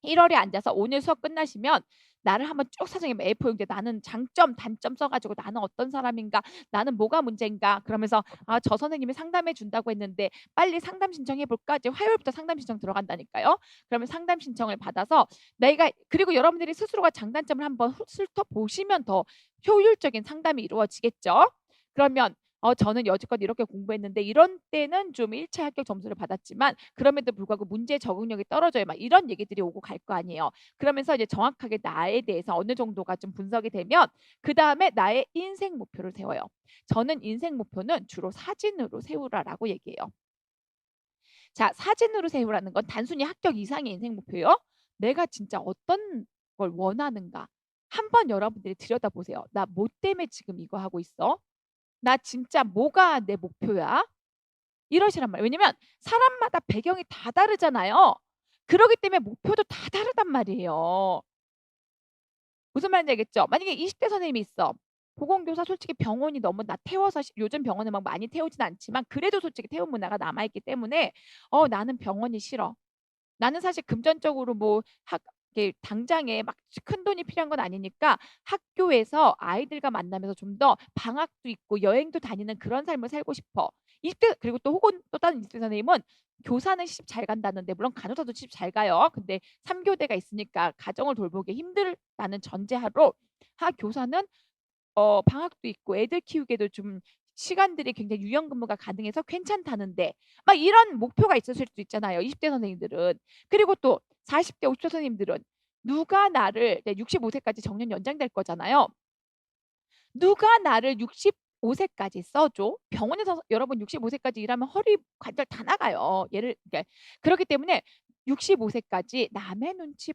1 월에 앉아서 오늘 수업 끝나시면 나를 한번 쭉 사정해봐. A4 용지에 나는 장점, 단점 써 가지고 '나는 어떤 사람인가? 나는 뭐가 문제인가?' 그러면서 '아 저 선생님이 상담해 준다고 했는데 빨리 상담 신청해 볼까?' 이제 화요일부터 상담 신청 들어간다니까요. 그러면 상담 신청을 받아서 내가 그리고 여러분들이 스스로가 장단점을 한번 훑어보시면 더 효율적인 상담이 이루어지겠죠. 그러면 저는 여지껏 이렇게 공부했는데 이런 때는 좀 1차 합격 점수를 받았지만 그럼에도 불구하고 문제 적응력이 떨어져요. 막 이런 얘기들이 오고 갈 거 아니에요. 그러면서 이제 정확하게 나에 대해서 어느 정도가 좀 분석이 되면 그다음에 나의 인생 목표를 세워요. 저는 인생 목표는 주로 사진으로 세우라라고 얘기해요. 자, 사진으로 세우라는 건 단순히 합격 이상의 인생 목표요. 내가 진짜 어떤 걸 원하는가? 한번 여러분들이 들여다보세요. '나 뭐 때문에 지금 이거 하고 있어? 나 진짜 뭐가 내 목표야?' 이러시란 말이에요. 왜냐면 사람마다 배경이 다 다르잖아요. 그러기 때문에 목표도 다 다르단 말이에요. 무슨 말인지 알겠죠? 만약에 20대 선생님이 있어. 보건교사 솔직히 병원이 너무 나 태워서 요즘 병원은 막 많이 태우진 않지만 그래도 솔직히 태움 문화가 남아 있기 때문에 나는 병원이 싫어. 나는 사실 금전적으로 뭐 학 이렇게 당장에 막 큰돈이 필요한 건 아니니까 학교에서 아이들과 만나면서 좀 더 방학도 있고 여행도 다니는 그런 삶을 살고 싶어. 20대 그리고 또 혹은 또 다른 20대 선생님은 교사는 시집 잘 간다는데 물론 간호사도 시집 잘 가요. 근데 3 교대가 있으니까 가정을 돌보기 힘들다는 전제하로 교사는 방학도 있고 애들 키우기에도 좀 시간들이 굉장히 유연 근무가 가능해서 괜찮다는데 막 이런 목표가 있으실 수 있잖아요, 20대 선생님들은. 그리고 또 40대 50대 선생님들은 누가 나를 65 세까지 정년 연장될 거잖아요. 누가 나를 65 세까지 써 줘? 병원에서 여러분 65 세까지 일하면 허리 관절 다 나가요. 그러니까 그렇기 때문에 65 세까지 남의 눈치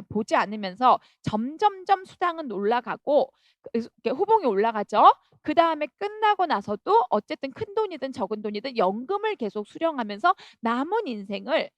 보지 않으면서 점점점 수당은 올라가고 이렇게 호봉이 올라가죠. 그다음에 끝나고 나서도 어쨌든 큰돈이든 적은 돈이든 연금을 계속 수령하면서 남은 인생을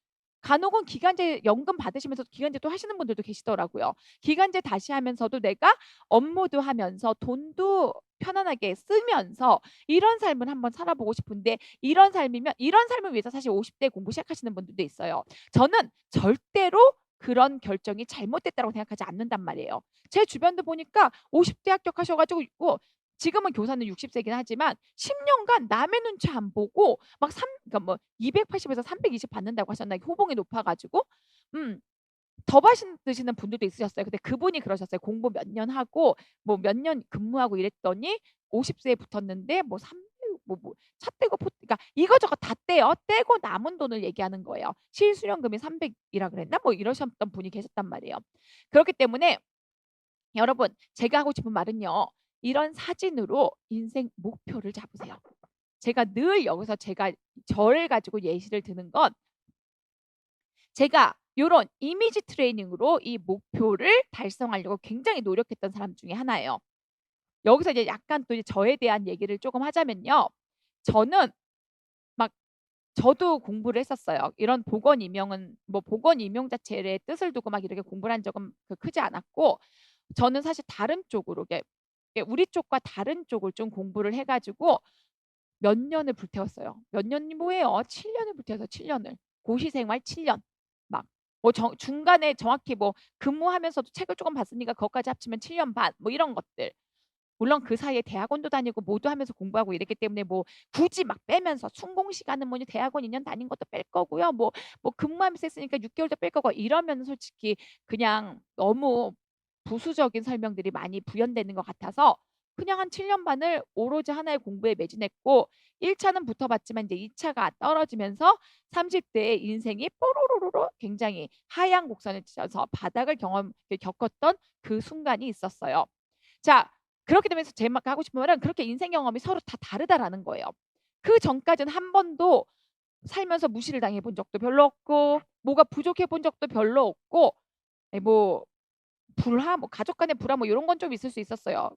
간혹은 기간제 연금 받으시면서 기간제 또 하시는 분들도 계시더라고요. 기간제 다시 하면서도 내가 업무도 하면서 돈도 편안하게 쓰면서 이런 삶을 한번 살아보고 싶은데 이런 삶을 위해서 사실 50대 공부 시작하시는 분들도 있어요. 저는 절대로 그런 결정이 잘못됐다고 생각하지 않는단 말이에요. 제 주변도 보니까 50대 합격하셔 가지고 지금은 교사는 60 세긴 하지만 10 년간 남의 눈치 안 보고 막 그러니까 뭐 280 에서 320 받는다고 하셨나 호봉이 높아 가지고 음 더 받으시는 분들도 있으셨어요. 근데 그분이 그러셨어요. 공부 몇 년 하고 뭐 몇 년 근무하고 이랬더니 50 세에 붙었는데 뭐 300 차 떼고 그러니까 이거저거 다 떼요. 떼고 남은 돈을 얘기하는 거예요. 실수령금이 300 이라 그랬나? 뭐 이러셨던 분이 계셨단 말이에요. 그렇기 때문에 여러분 제가 하고 싶은 말은요. 이런 사진으로 인생 목표를 잡으세요. 제가 늘 여기서 저를 가지고 예시를 드는 건 제가 요런 이미지 트레이닝으로 이 목표를 달성하려고 굉장히 노력했던 사람 중에 하나예요. 여기서 이제 약간 또 이제 저에 대한 얘기를 쪼금 하자면요. 저는 막 저도 공부를 했었어요. 이런 보건 임용은 뭐 보건 임용 자체의 뜻을 두고 막 이렇게 공부를 한 적은 크지 않았고 저는 사실 다른 쪽으로 우리 쪽과 다른 쪽을 좀 공부를 해 가지고 몇 년을 불태웠어요. 몇 년이 뭐예요? 7 년을 불태워서 7 년을. 고시 생활 7 년. 막 뭐 중간에 정확히 뭐 근무하면서도 책을 쪼금 봤으니까 그것까지 합치면 7년 반 뭐 이런 것들. 물론 그 사이에 대학원도 다니고 뭐도 하면서 공부하고 이랬기 때문에 뭐 굳이 막 빼면서 순공 시간은 뭐니 대학원 2년 다닌 것도 뺄 거고요. 뭐 근무하면서 했으니까 6 개월도 뺄 거고 이러면은 솔직히 그냥 너무 부수적인 설명들이 많이 부연되는 것 같아서 그냥 한 7년 반을 오로지 하나의 공부에 매진했고 1 차는 붙어봤지만 이제 2 차가 떨어지면서 30 대의 인생이 뽀로로로로 굉장히 하향 곡선을 치면서 바닥을 겪었던 그 순간이 있었어요. 자, 그렇기 때문에 제가 하고 싶은 말은 그렇게 인생 경험이 서로 다 다르다라는 거예요. 그전까지는 한 번도 살면서 무시를 당해 본 적도 별로 없고 뭐가 부족해 본 적도 별로 없고 뭐 가족 간의 불화 뭐 요런 건 좀 있을 수 있었어요.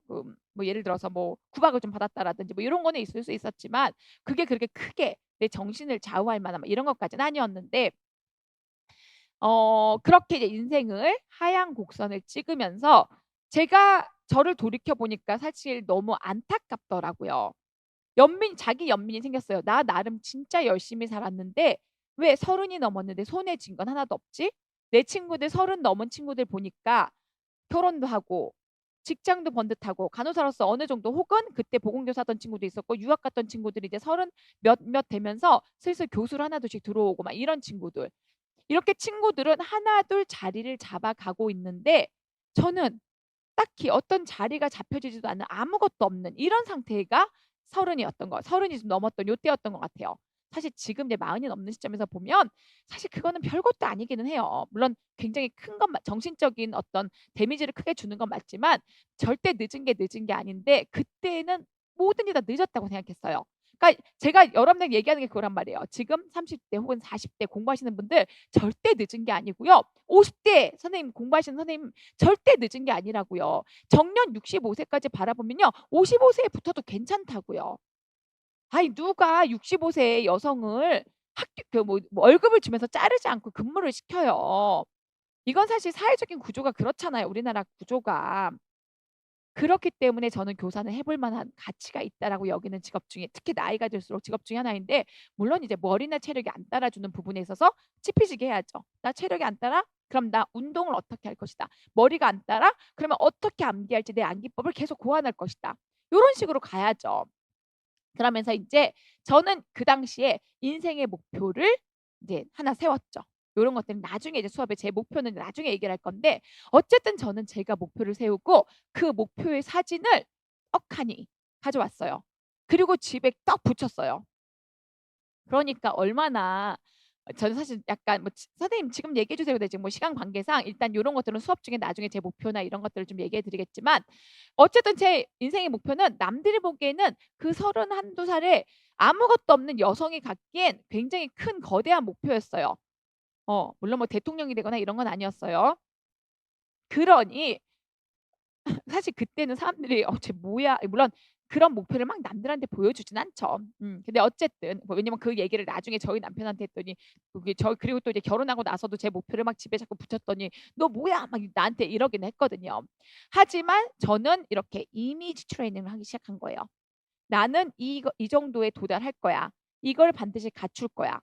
뭐 예를 들어서 뭐 구박을 좀 받았다라든지 뭐 요런 거는 있을 수 있었지만 그게 그렇게 크게 내 정신을 좌우할 만한 뭐 이런 것까지는 아니었는데 그렇게 이제 인생을 하향 곡선을 찍으면서 제가 저를 돌이켜 보니까 사실 너무 안타깝더라고요. 자기 연민이 생겼어요. '나 나름 진짜 열심히 살았는데 왜 30이 넘었는데 손에 쥔 건 하나도 없지?' 내 친구들 30 넘은 친구들 보니까 결혼도 하고 직장도 번듯하고 간호사로서 어느 정도 혹은 그때 보건교사 하던 친구도 있었고 유학 갔던 친구들이 이제 30 몇몇 되면서 슬슬 교수로 하나둘씩 들어오고 막 이런 친구들. 이렇게 친구들은 하나둘 자리를 잡아가고 있는데 저는 딱히 어떤 자리가 잡혀지지도 않는 아무것도 없는 이런 상태가 30이 좀 넘었던 요때였던 것 같아요. 사실 지금 이제 40이 넘는 시점에서 보면 사실 그거는 별것도 아니기는 해요. 물론 굉장히 큰 건 정신적인 어떤 데미지를 크게 주는 건 맞지만 절대 늦은 게 아닌데 그때는 뭐든지 다 늦었다고 생각했어요. 그러니까 제가 여러분들에게 얘기하는 게 그거란 말이에요. 지금 30대 혹은 40대 공부하시는 분들 절대 늦은 게 아니고요. 50대 선생님 공부하시는 선생님 절대 늦은 게 아니라고요. 정년 65세까지 바라보면요. 55세에 붙어도 괜찮다고요. 아니 누가 65세 여성을 학교 뭐 월급을 주면서 자르지 않고 근무를 시켜요. 이건 사실 사회적인 구조가 그렇잖아요. 우리나라 구조가. 그렇기 때문에 저는 교사는 해볼 만한 가치가 있다라고 여기는 직업 중에 특히 나이가 들수록 직업 중에 하나인데 물론 이제 머리나 체력이 안 따라주는 부분에 있어서 찌피지게 해야죠. 나 체력이 안 따라? 그럼 나 운동을 어떻게 할 것이다. 머리가 안 따라? 그러면 어떻게 암기할지 내 암기법을 계속 고안할 것이다. 요런 식으로 가야죠. 그러면서 인제 저는 그 당시에 인생의 목표를 이제 하나 세웠죠. 요런 것들은 나중에 이제 수업에 제 목표는 나중에 얘기를 할 건데 어쨌든 저는 제가 목표를 세우고 그 목표의 사진을 떡하니 가져왔어요. 그리고 집에 딱 붙였어요. 그러니까 얼마나 저는 사실 약간 뭐 "선생님 지금 얘기해 주세요." 근데 지금 뭐 시간 관계상 일단 요런 것들은 수업 중에 나중에 제 목표나 이런 것들을 좀 얘기해 드리겠지만 어쨌든 제 인생의 목표는 남들이 보기에는 그 31-2 살에 아무것도 없는 여성이 갖기엔 굉장히 큰 거대한 목표였어요. 물론 뭐 대통령이 되거나 이런 건 아니었어요. 그러니 사실 그때는 사람들이 '쟤 뭐야.' 물론 그런 목표를 막 남들한테 보여주진 않죠. 근데 어쨌든 뭐 왜냐면 그 얘기를 나중에 저희 남편한테 했더니 그게 그리고 또 이제 결혼하고 나서도 제 목표를 막 집에 자꾸 붙였더니 "너 뭐야?" 막 나한테 이러긴 했거든요. 하지만 저는 이렇게 이미지 트레이닝을 하기 시작한 거예요. '나는 이 정도에 도달할 거야. 이걸 반드시 갖출 거야.'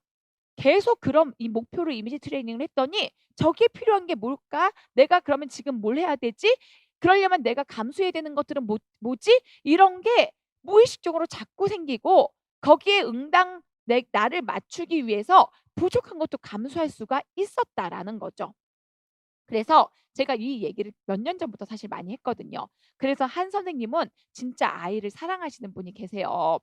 계속 그런 이 목표로 이미지 트레이닝을 했더니 '저기에 필요한 게 뭘까? 내가 그러면 지금 뭘 해야 되지? 그러려면 내가 감수해야 되는 것들은 뭐지?' 이런 게 무의식적으로 자꾸 생기고 거기에 응당 나를 맞추기 위해서 부족한 것도 감수할 수가 있었다라는 거죠. 그래서 제가 이 얘기를 몇 년 전부터 사실 많이 했거든요. 그래서 한 선생님은 진짜 아이를 사랑하시는 분이 계세요.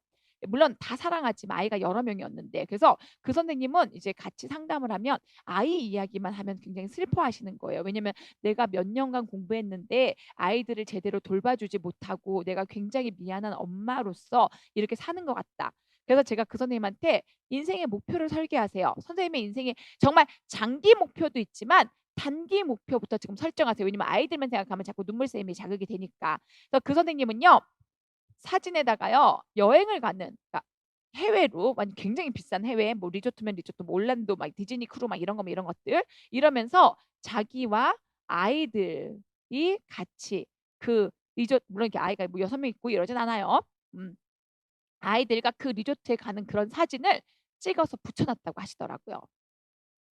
물론 다 사랑하지만 아이가 여러 명이었는데 그래서 그 선생님은 이제 같이 상담을 하면 아이 이야기만 하면 굉장히 슬퍼하시는 거예요. 왜냐면 내가 몇 년간 공부했는데 아이들을 제대로 돌봐주지 못하고 내가 굉장히 미안한 엄마로서 이렇게 사는 것 같다. 그래서 제가 그 선생님한테 인생의 목표를 설계하세요. 선생님의 인생에 정말 장기 목표도 있지만 단기 목표부터 지금 설정하세요. 왜냐면 아이들만 생각하면 자꾸 눈물샘이 자극이 되니까. 그래서 그 선생님은요. 사진에다가요. 여행을 가는 그러니까 해외로 굉장히 비싼 해외 뭐 리조트면 리조트 뭐 올란도 막 디즈니 크루 막 이런 거 뭐 이런 것들 이러면서 자기와 아이들이 같이 그 물론 이렇게 아이가 뭐 6명 있고 이러진 않아요. 음. 아이들과 그 리조트에 가는 그런 사진을 찍어서 붙여 놨다고 하시더라고요.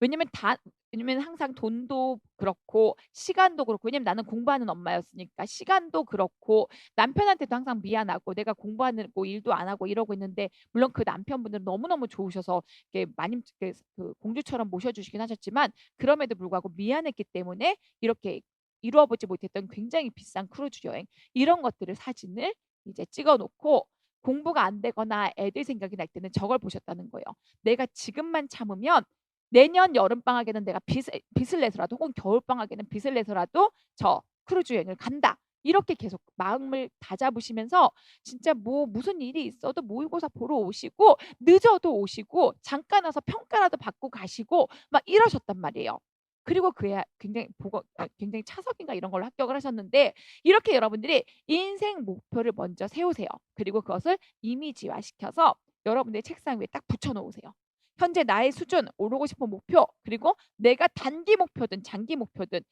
왜냐면 다 왜냐면 항상 돈도 그렇고 시간도 그렇고 왜냐면 나는 공부하는 엄마였으니까 시간도 그렇고 남편한테도 항상 미안하고 내가 공부하느고 일도 안 하고 이러고 있는데 물론 그 남편분은 너무너무 좋으셔서 이렇게 마님 그 공주처럼 모셔 주시긴 하셨지만 그럼에도 불구하고 미안했기 때문에 이렇게 이루어 보지 못했던 굉장히 비싼 크루즈 여행 이런 것들을 사진을 이제 찍어 놓고 공부가 안 되거나 애들 생각이 날 때는 저걸 보셨다는 거예요. '내가 지금만 참으면 내년 여름방학에는 내가 빚을 내서라도 혹은 겨울방학에는 빚을 내서라도 저 크루즈 여행을 간다. 이렇게 계속 마음을 다잡으시면서 진짜 뭐 무슨 일이 있어도 모의고사 보러 오시고 늦어도 오시고 잠깐 와서 평가라도 받고 가시고 막 이러셨단 말이에요. 그리고 그야 굉장히 차석인가 이런 걸로 합격을 하셨는데 이렇게 여러분들이 인생 목표를 먼저 세우세요. 그리고 그것을 이미지화시켜서 여러분들의 책상 위에 딱 붙여 놓으세요. 현재 나의 수준, 오르고 싶은 목표, 그리고 내가 단기 목표든 장기 목표는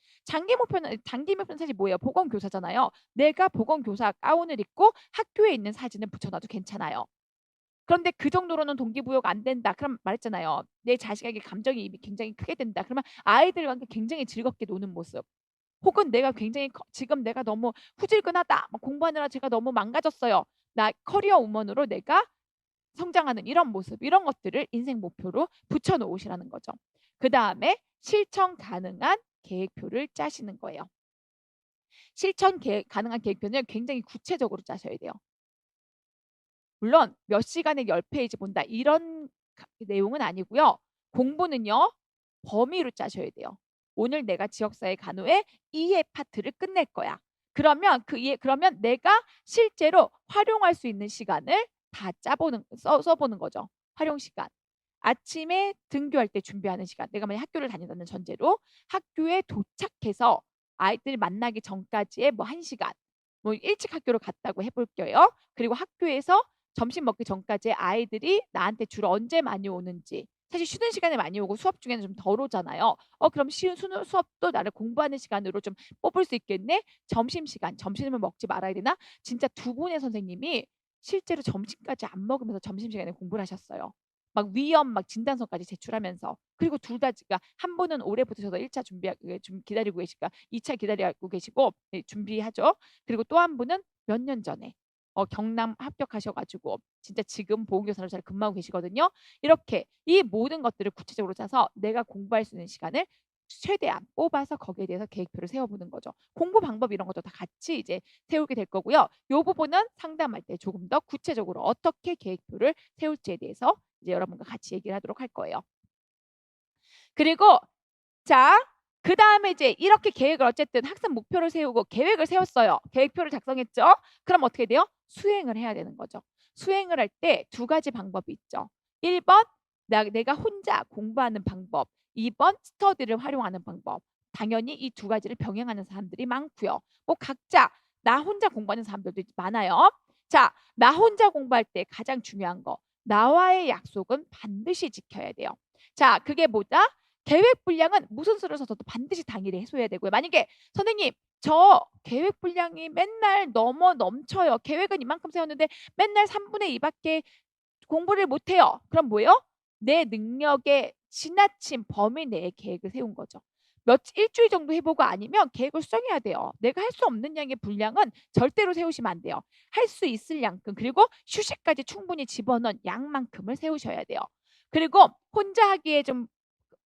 사실 뭐예요? 보건교사잖아요. 내가 보건교사 가운을 입고 학교에 있는 사진을 붙여 놔도 괜찮아요. 그런데 그 정도로는 동기부여가 안 된다. 그럼 말했잖아요. 내 자식에게 감정이입이 굉장히 크게 된다. 그러면 아이들과 함께 굉장히 즐겁게 노는 모습. 혹은 내가 굉장히 지금 내가 너무 후질근하다. 막 공부하느라 제가 너무 망가졌어요. 나 커리어 우먼으로 내가 성장하는 이런 모습 이런 것들을 인생 목표로 붙여 놓으시라는 거죠. 그다음에 실천 가능한 계획표를 짜시는 거예요. 가능한 계획표는 굉장히 구체적으로 짜셔야 돼요. 물론 몇 시간에 10 페이지 본다 이런 내용은 아니고요. 공부는요. 범위로 짜셔야 돼요. 오늘 내가 지역사회 간호의 이해 파트를 끝낼 거야. 그러면 그러면 내가 실제로 활용할 수 있는 시간을 다 짜보는 써보는 거죠. 활용 시간. 아침에 등교할 때 준비하는 시간. 내가 만약 학교를 다닌다는 전제로 학교에 도착해서 아이들 만나기 전까지의 뭐 1시간. 뭐 일찍 학교를 갔다고 해볼게요. 그리고 학교에서 점심 먹기 전까지 아이들이 나한테 주로 언제 많이 오는지. 사실 쉬는 시간에 많이 오고 수업 중에는 좀 덜 오잖아요. 그럼 쉬운 수업도 나를 공부하는 시간으로 좀 뽑을 수 있겠네. 점심시간. 점심을 먹지 말아야 되나? 진짜 두 분의 선생님이 실제로 점심까지 안 먹으면서 점심시간에 공부를 하셨어요. 막 위험 막 진단서까지 제출하면서. 그리고 둘 다 그러니까 한 분은 올해부터 1차 좀 기다리고 계시니까 2차 기다리고 계시고 준비하죠. 그리고 또 한 분은 몇 년 전에 경남 합격하셔가지고 진짜 지금 보건교사로 잘 근무하고 계시거든요. 이렇게 이 모든 것들을 구체적으로 짜서 내가 공부할 수 있는 시간을 최대한 뽑아서 거기에 대해서 계획표를 세워보는 거죠. 공부 방법 이런 것도 다 같이 이제 세우게 될 거고요. 이 부분은 상담할 때 조금 더 구체적으로 어떻게 계획표를 세울지에 대해서 이제 여러분과 같이 얘기를 하도록 할 거예요. 그리고 자, 그 다음에 이제 이렇게 계획을 어쨌든 학습 목표를 세우고 계획을 세웠어요. 계획표를 작성했죠. 그럼 어떻게 돼요? 수행을 해야 되는 거죠. 수행을 할 때 두 가지 방법이 있죠. 1번 내가 혼자 공부하는 방법, 2번 스터디를 활용하는 방법. 당연히 이 두 가지를 병행하는 사람들이 많고요. 뭐 각자 나 혼자 공부하는 사람들도 많아요. 자, 나 혼자 공부할 때 가장 중요한 거 나와의 약속은 반드시 지켜야 돼요. 자, 그게 뭐다? 계획 분량은 무슨 수를 써서도 반드시 당일에 해소해야 되고요. 만약에 선생님 저 계획 분량이 맨날 넘쳐요. 계획은 이만큼 세웠는데 맨날 3분의 2밖에 공부를 못해요. 그럼 뭐예요? 내 능력에 지나친 범위 내에 계획을 세운 거죠. 일주일 정도 해보고 아니면 계획을 수정해야 돼요. 내가 할 수 없는 양의 분량은 절대로 세우시면 안 돼요. 할 수 있을 양큼 그리고 휴식까지 충분히 집어넣은 양만큼을 세우셔야 돼요. 그리고 혼자 하기에 좀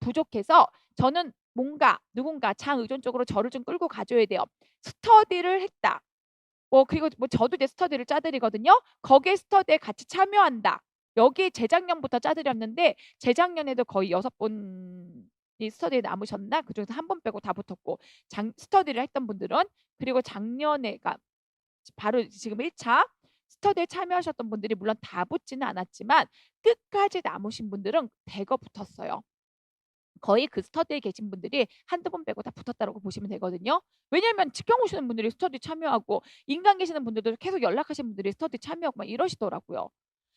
부족해서 저는 뭔가 누군가 장의존적으로 저를 좀 끌고 가줘야 돼요. 스터디를 했다. 그리고 뭐 저도 이제 스터디를 짜드리거든요. 거기에 스터디에 같이 참여한다. 여기 재작년부터 짜드렸는데 재작년에도 거의 6분이 스터디에 남으셨나? 그중에서 한 분 빼고 다 붙었고 스터디를 했던 분들은 그리고 작년에가 바로 지금 1차 스터디에 참여하셨던 분들이 물론 다 붙지는 않았지만 끝까지 남으신 분들은 대거 붙었어요. 거의 그 스터디에 계신 분들이 한두 번 빼고 다 붙었다고 보시면 되거든요. 왜냐하면 지켜오시는 분들이 스터디 참여하고 인강 계시는 분들도 계속 연락하시는 분들이 스터디 참여하고 막 이러시더라고요.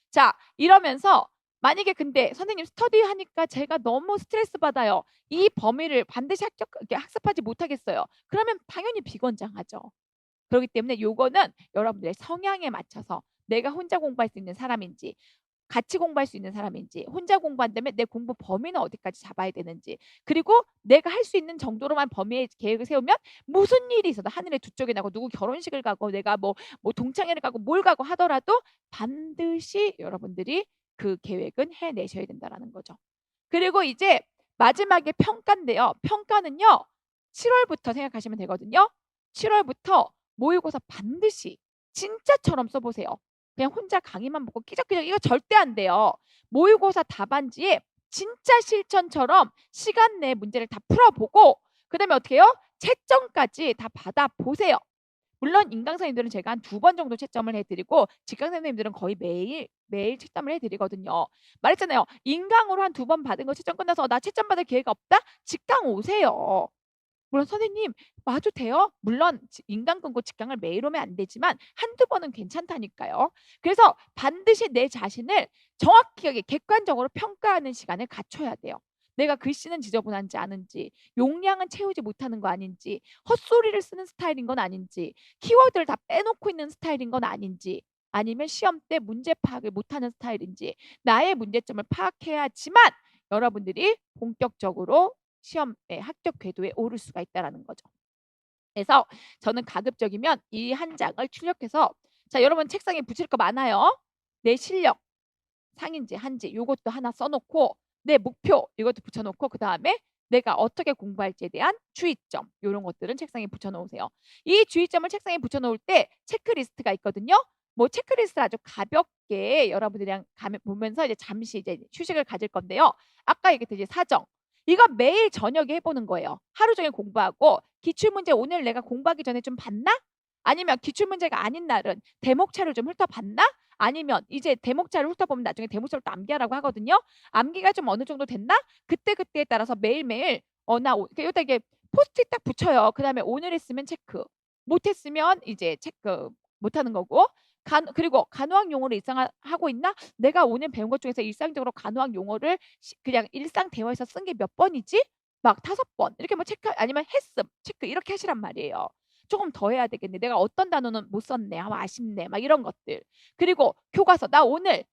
자, 이러면서 만약에 근데 선생님 스터디 하니까 제가 너무 스트레스 받아요. 이 범위를 반드시 학습하지 못하겠어요. 그러면 당연히 비건장하죠. 그렇기 때문에 요거는 여러분들의 성향에 맞춰서 내가 혼자 공부할 수 있는 사람인지 같이 공부할 수 있는 사람인지 혼자 공부한다면 내 공부 범위는 어디까지 잡아야 되는지 그리고 내가 할 수 있는 정도로만 범위의 계획을 세우면 무슨 일이 있어도 하늘에 두 쪽이 나고 누구 결혼식을 가고 내가 뭐 동창회를 가고 뭘 가고 하더라도 반드시 여러분들이 그 계획은 해내셔야 된다라는 거죠. 그리고 이제 마지막에 평가인데요. 평가는요. 7월부터 생각하시면 되거든요. 7월부터 모의고사 반드시 진짜처럼 써보세요. 그냥 혼자 강의만 보고 끼적끼적 이거 절대 안 돼요. 모의고사 답안지에 진짜 실전처럼 시간 내에 문제를 다 풀어보고 그다음에 어떻게 해요? 채점까지 다 받아보세요. 물론 인강 선생님들은 제가 한 2번 정도 채점을 해드리고 직강 선생님들은 거의 매일 채점을 해드리거든요. 말했잖아요. 인강으로 한 2번 받은 거 채점 끝나서 나 채점 받을 기회가 없다? 직강 오세요. 물론 선생님 와도 돼요. 물론 인강 끊고 직강을 매일 오면 안 되지만 한두 번은 괜찮다니까요. 그래서 반드시 내 자신을 정확하게 객관적으로 평가하는 시간을 갖춰야 돼요. 내가 글씨는 지저분한지 아는지 용량은 채우지 못하는 거 아닌지 헛소리를 쓰는 스타일인 건 아닌지 키워드를 다 빼놓고 있는 스타일인 건 아닌지 아니면 시험 때 문제 파악을 못하는 스타일인지 나의 문제점을 파악해야지만 여러분들이 본격적으로 시험에 합격 궤도에 오를 수가 있다는 거죠. 그래서 저는 가급적이면 이 한 장을 출력해서 자 여러분 책상에 붙일 거 많아요. 내 실력 상인지 한지 요것도 하나 써놓고 내 목표 이것도 붙여놓고 그 다음에 내가 어떻게 공부할지에 대한 주의점 이런 것들은 책상에 붙여놓으세요. 이 주의점을 책상에 붙여놓을 때 체크리스트가 있거든요. 뭐 체크리스트 아주 가볍게 여러분들이랑 보면서 이제 잠시 이제 휴식을 가질 건데요. 아까 얘기했듯이 사정 이거 매일 저녁에 해보는 거예요. 하루 종일 공부하고 기출문제 오늘 내가 공부하기 전에 좀 봤나? 아니면 기출문제가 아닌 날은 대목차를 좀 훑어봤나? 아니면 이제 대목자를 훑다 보면 나중에 대목자를 또 암기하라고 하거든요. 암기가 좀 어느 정도 됐나? 그때그때에 따라서 매일매일 나 여기다 이게 포스트잇 딱 붙여요. 그다음에 오늘 했으면 체크. 못 했으면 이제 체크 못 하는 거고. 그리고 간호학 용어를 일상화하고 있나? 내가 오늘 배운 것 중에서 일상적으로 간호학 용어를 그냥 일상 대화에서 쓴 게 몇 번이지? 막 5번 이렇게 뭐 체크 아니면 했음 체크 이렇게 하시란 말이에요. 조금 더 해야 되겠네. 내가 어떤 단어는 못 썼네. 아, 아쉽네. 막 이런 것들. 그리고 교과서 나 오늘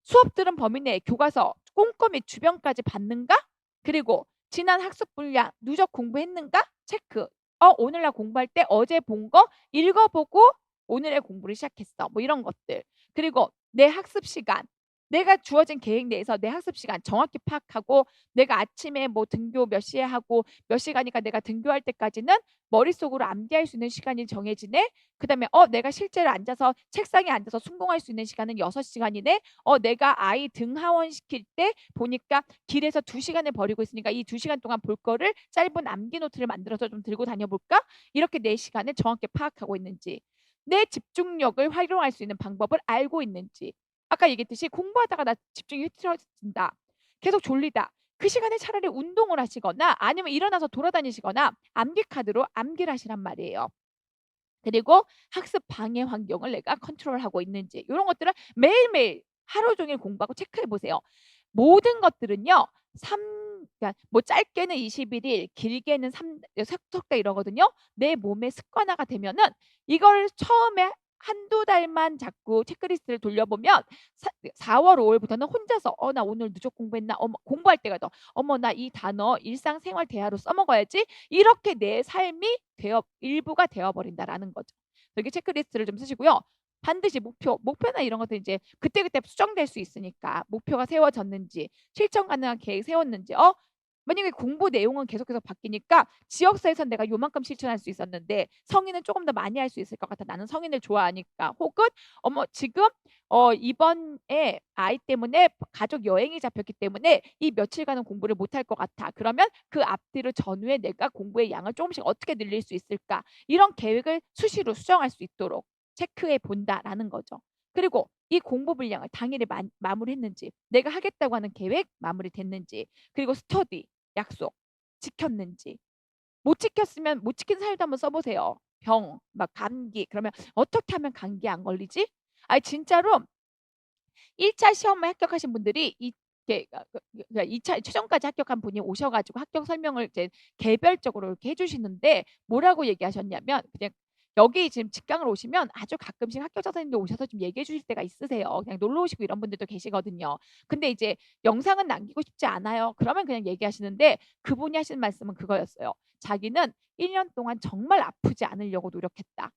수업 들은 범위 내에 교과서 꼼꼼히 주변까지 봤는가? 그리고 지난 학습 분량 누적 공부했는가? 체크. 오늘 날 공부할 때 어제 본 거 읽어보고 오늘의 공부를 시작했어. 뭐 이런 것들. 그리고 내 학습 시간. 내가 주어진 계획 내에서 내 학습 시간 정확히 파악하고 내가 아침에 뭐 등교 몇 시에 하고 몇 시간이니까 내가 등교할 때까지는 머릿속으로 암기할 수 있는 시간이 정해지네. 그다음에 내가 실제로 앉아서 책상에 앉아서 순공할 수 있는 시간은 6시간이네. 내가 아이 등하원 시킬 때 보니까 길에서 2시간을 버리고 있으니까 이 2시간 동안 볼 거를 짧은 암기 노트를 만들어서 좀 들고 다녀볼까? 이렇게 내 시간을 정확히 파악하고 있는지, 내 집중력을 활용할 수 있는 방법을 알고 있는지. 아까 얘기했듯이 공부하다가 나 집중이 흐트러진다. 계속 졸리다. 그 시간에 차라리 운동을 하시거나 아니면 일어나서 돌아다니시거나 암기 카드로 암기를 하시란 말이에요. 그리고 학습 방해 환경을 내가 컨트롤하고 있는지 이런 것들을 매일매일 하루 종일 공부하고 체크해 보세요. 모든 것들은요. 그러니까 뭐 짧게는 21일, 길게는 석 달 이러거든요. 내 몸에 습관화가 되면은 이걸 처음에 한두 달만 자꾸 체크리스트를 돌려보면 4월, 5월부터는 혼자서 나 오늘 누적 공부했나? 공부할 때가 더 나 이 단어 일상생활 대화로 써먹어야지. 이렇게 내 삶이 일부가 되어버린다라는 거죠. 여기 체크리스트를 좀 쓰시고요. 반드시 목표나 이런 것들 이제 그때그때 수정될 수 있으니까 목표가 세워졌는지 실천 가능한 계획 세웠는지 만약에 공부 내용은 계속해서 바뀌니까 지역사에선 내가 요만큼 실천할 수 있었는데 성인은 조금 더 많이 할 수 있을 것 같아. 나는 성인을 좋아하니까. 혹은 지금 이번에 아이 때문에 가족 여행이 잡혔기 때문에 이 며칠간은 공부를 못할 것 같아. 그러면 그 앞뒤를 전후에 내가 공부의 양을 조금씩 어떻게 늘릴 수 있을까? 이런 계획을 수시로 수정할 수 있도록 체크해 본다라는 거죠. 그리고 이 공부 분량을 당일에 마무리했는지, 내가 하겠다고 하는 계획 마무리됐는지, 그리고 스터디 약속 지켰는지. 못 지켰으면 못 지킨 사유도 한번 써보세요. 병, 막 감기. 그러면 어떻게 하면 감기 안 걸리지? 아니 진짜로 1차 시험에 합격하신 분들이 이게 2차 최종까지 합격한 분이 오셔가지고 합격 설명을 이제 개별적으로 이렇게 해주시는데 뭐라고 얘기하셨냐면 그냥 여기 지금 직강을 오시면 아주 가끔씩 학교 선생님들 오셔서 좀 얘기해 주실 때가 있으세요. 그냥 놀러 오시고 이런 분들도 계시거든요. 근데 이제 영상은 남기고 싶지 않아요. 그러면 그냥 얘기하시는데 그분이 하신 말씀은 그거였어요. 자기는 1년 동안 정말 아프지 않으려고 노력했다.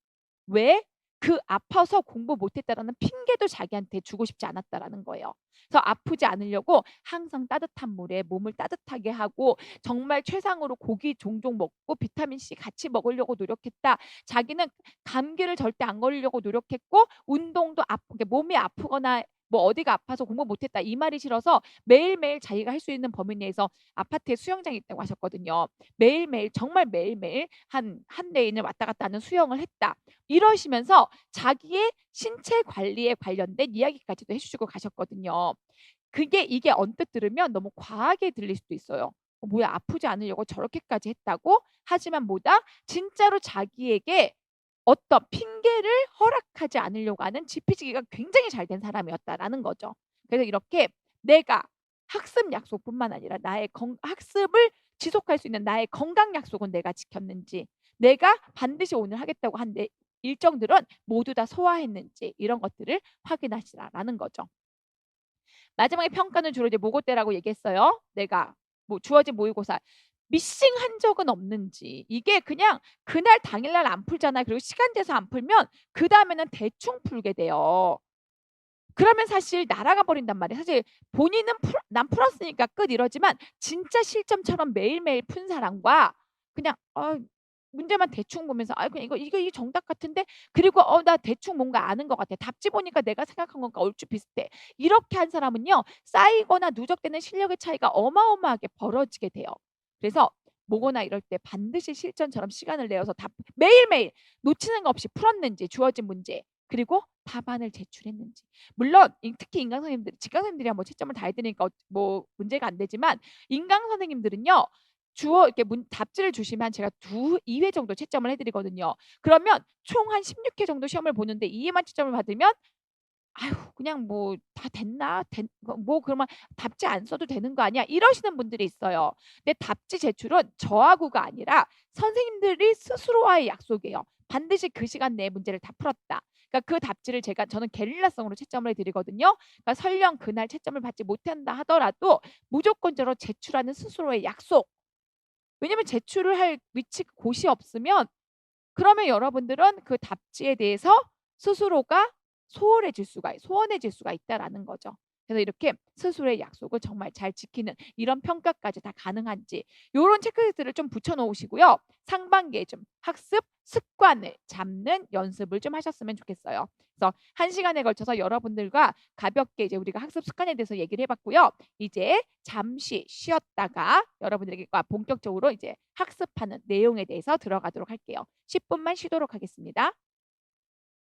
왜? 그 아파서 공부 못했다라는 핑계도 자기한테 주고 싶지 않았다라는 거예요. 그래서 아프지 않으려고 항상 따뜻한 물에 몸을 따뜻하게 하고 정말 최상으로 고기 종종 먹고 비타민 C 같이 먹으려고 노력했다. 자기는 감기를 절대 안 걸리려고 노력했고 운동도 몸이 아프거나 뭐 어디가 아파서 공부 못했다 이 말이 싫어서 매일매일 자기가 할 수 있는 범위 내에서 아파트에 수영장이 있다고 하셨거든요. 매일매일 정말 매일매일 한 레인을 왔다 갔다 하는 수영을 했다. 이러시면서 자기의 신체 관리에 관련된 이야기까지도 해주시고 가셨거든요. 이게 언뜻 들으면 너무 과하게 들릴 수도 있어요. 뭐야 아프지 않으려고 저렇게까지 했다고? 하지만 뭐다? 진짜로 자기에게 어떤 핑계를 허락하지 않으려고 하는 지피지기가 굉장히 잘 된 사람이었다라는 거죠. 그래서 이렇게 내가 학습 약속뿐만 아니라 나의 학습을 지속할 수 있는 나의 건강 약속은 내가 지켰는지, 내가 반드시 오늘 하겠다고 한 내 일정들은 모두 다 소화했는지 이런 것들을 확인하시라라는 거죠. 마지막에 평가는 주로 이제 모고 때라고 얘기했어요. 내가 뭐 주어진 모의고사 미싱한 적은 없는지. 이게 그냥 그날 당일날 안 풀잖아요. 그리고 시간 돼서 안 풀면 그다음에는 대충 풀게 돼요. 그러면 사실 날아가 버린단 말이에요. 사실 본인은 난 풀었으니까 끝 이러지만 진짜 실점처럼 매일매일 푼 사람과 그냥 문제만 대충 보면서 그냥 이거 이 정답 같은데 그리고 나 대충 뭔가 아는 것 같아. 답지 보니까 내가 생각한 것과 얼추 비슷해. 이렇게 한 사람은요. 쌓이거나 누적되는 실력의 차이가 어마어마하게 벌어지게 돼요. 그래서 모거나 이럴 때 반드시 실전처럼 시간을 내어서 매일매일 놓치는 거 없이 풀었는지 주어진 문제 그리고 답안을 제출했는지. 물론 특히 인강 선생님들, 직강 선생님들이야 뭐 채점을 다 해 드리니까 뭐 문제가 안 되지만 인강 선생님들은요. 주어 이렇게 답지를 주시면 제가 2회 정도 채점을 해 드리거든요. 그러면 총 한 16회 정도 시험을 보는데 2회만 채점을 받으면 '아유 그냥 뭐 다 됐나? 뭐 그러면 답지 안 써도 되는 거 아니야?' 이러시는 분들이 있어요. 근데 답지 제출은 저하고가 아니라 선생님들이 스스로와의 약속이에요. 반드시 그 시간 내에 문제를 다 풀었다. 그러니까 그 답지를 저는 게릴라성으로 채점을 해 드리거든요. 그러니까 설령 그날 채점을 받지 못한다 하더라도 무조건적으로 제출하는 스스로의 약속. 왜냐면 제출을 할 곳이 없으면 그러면 여러분들은 그 답지에 대해서 스스로가 소원해질 수가 있다라는 거죠. 그래서 이렇게 스스로의 약속을 정말 잘 지키는 이런 평가까지 다 가능한지 요런 체크리스트를 좀 붙여 놓으시고요. 상반기에 좀 학습 습관을 잡는 연습을 좀 하셨으면 좋겠어요. 그래서 1시간에 걸쳐서 여러분들과 가볍게 이제 우리가 학습 습관에 대해서 얘기를 해 봤고요. 이제 잠시 쉬었다가 여러분들에게 본격적으로 이제 학습하는 내용에 대해서 들어가도록 할게요. 10분만 쉬도록 하겠습니다.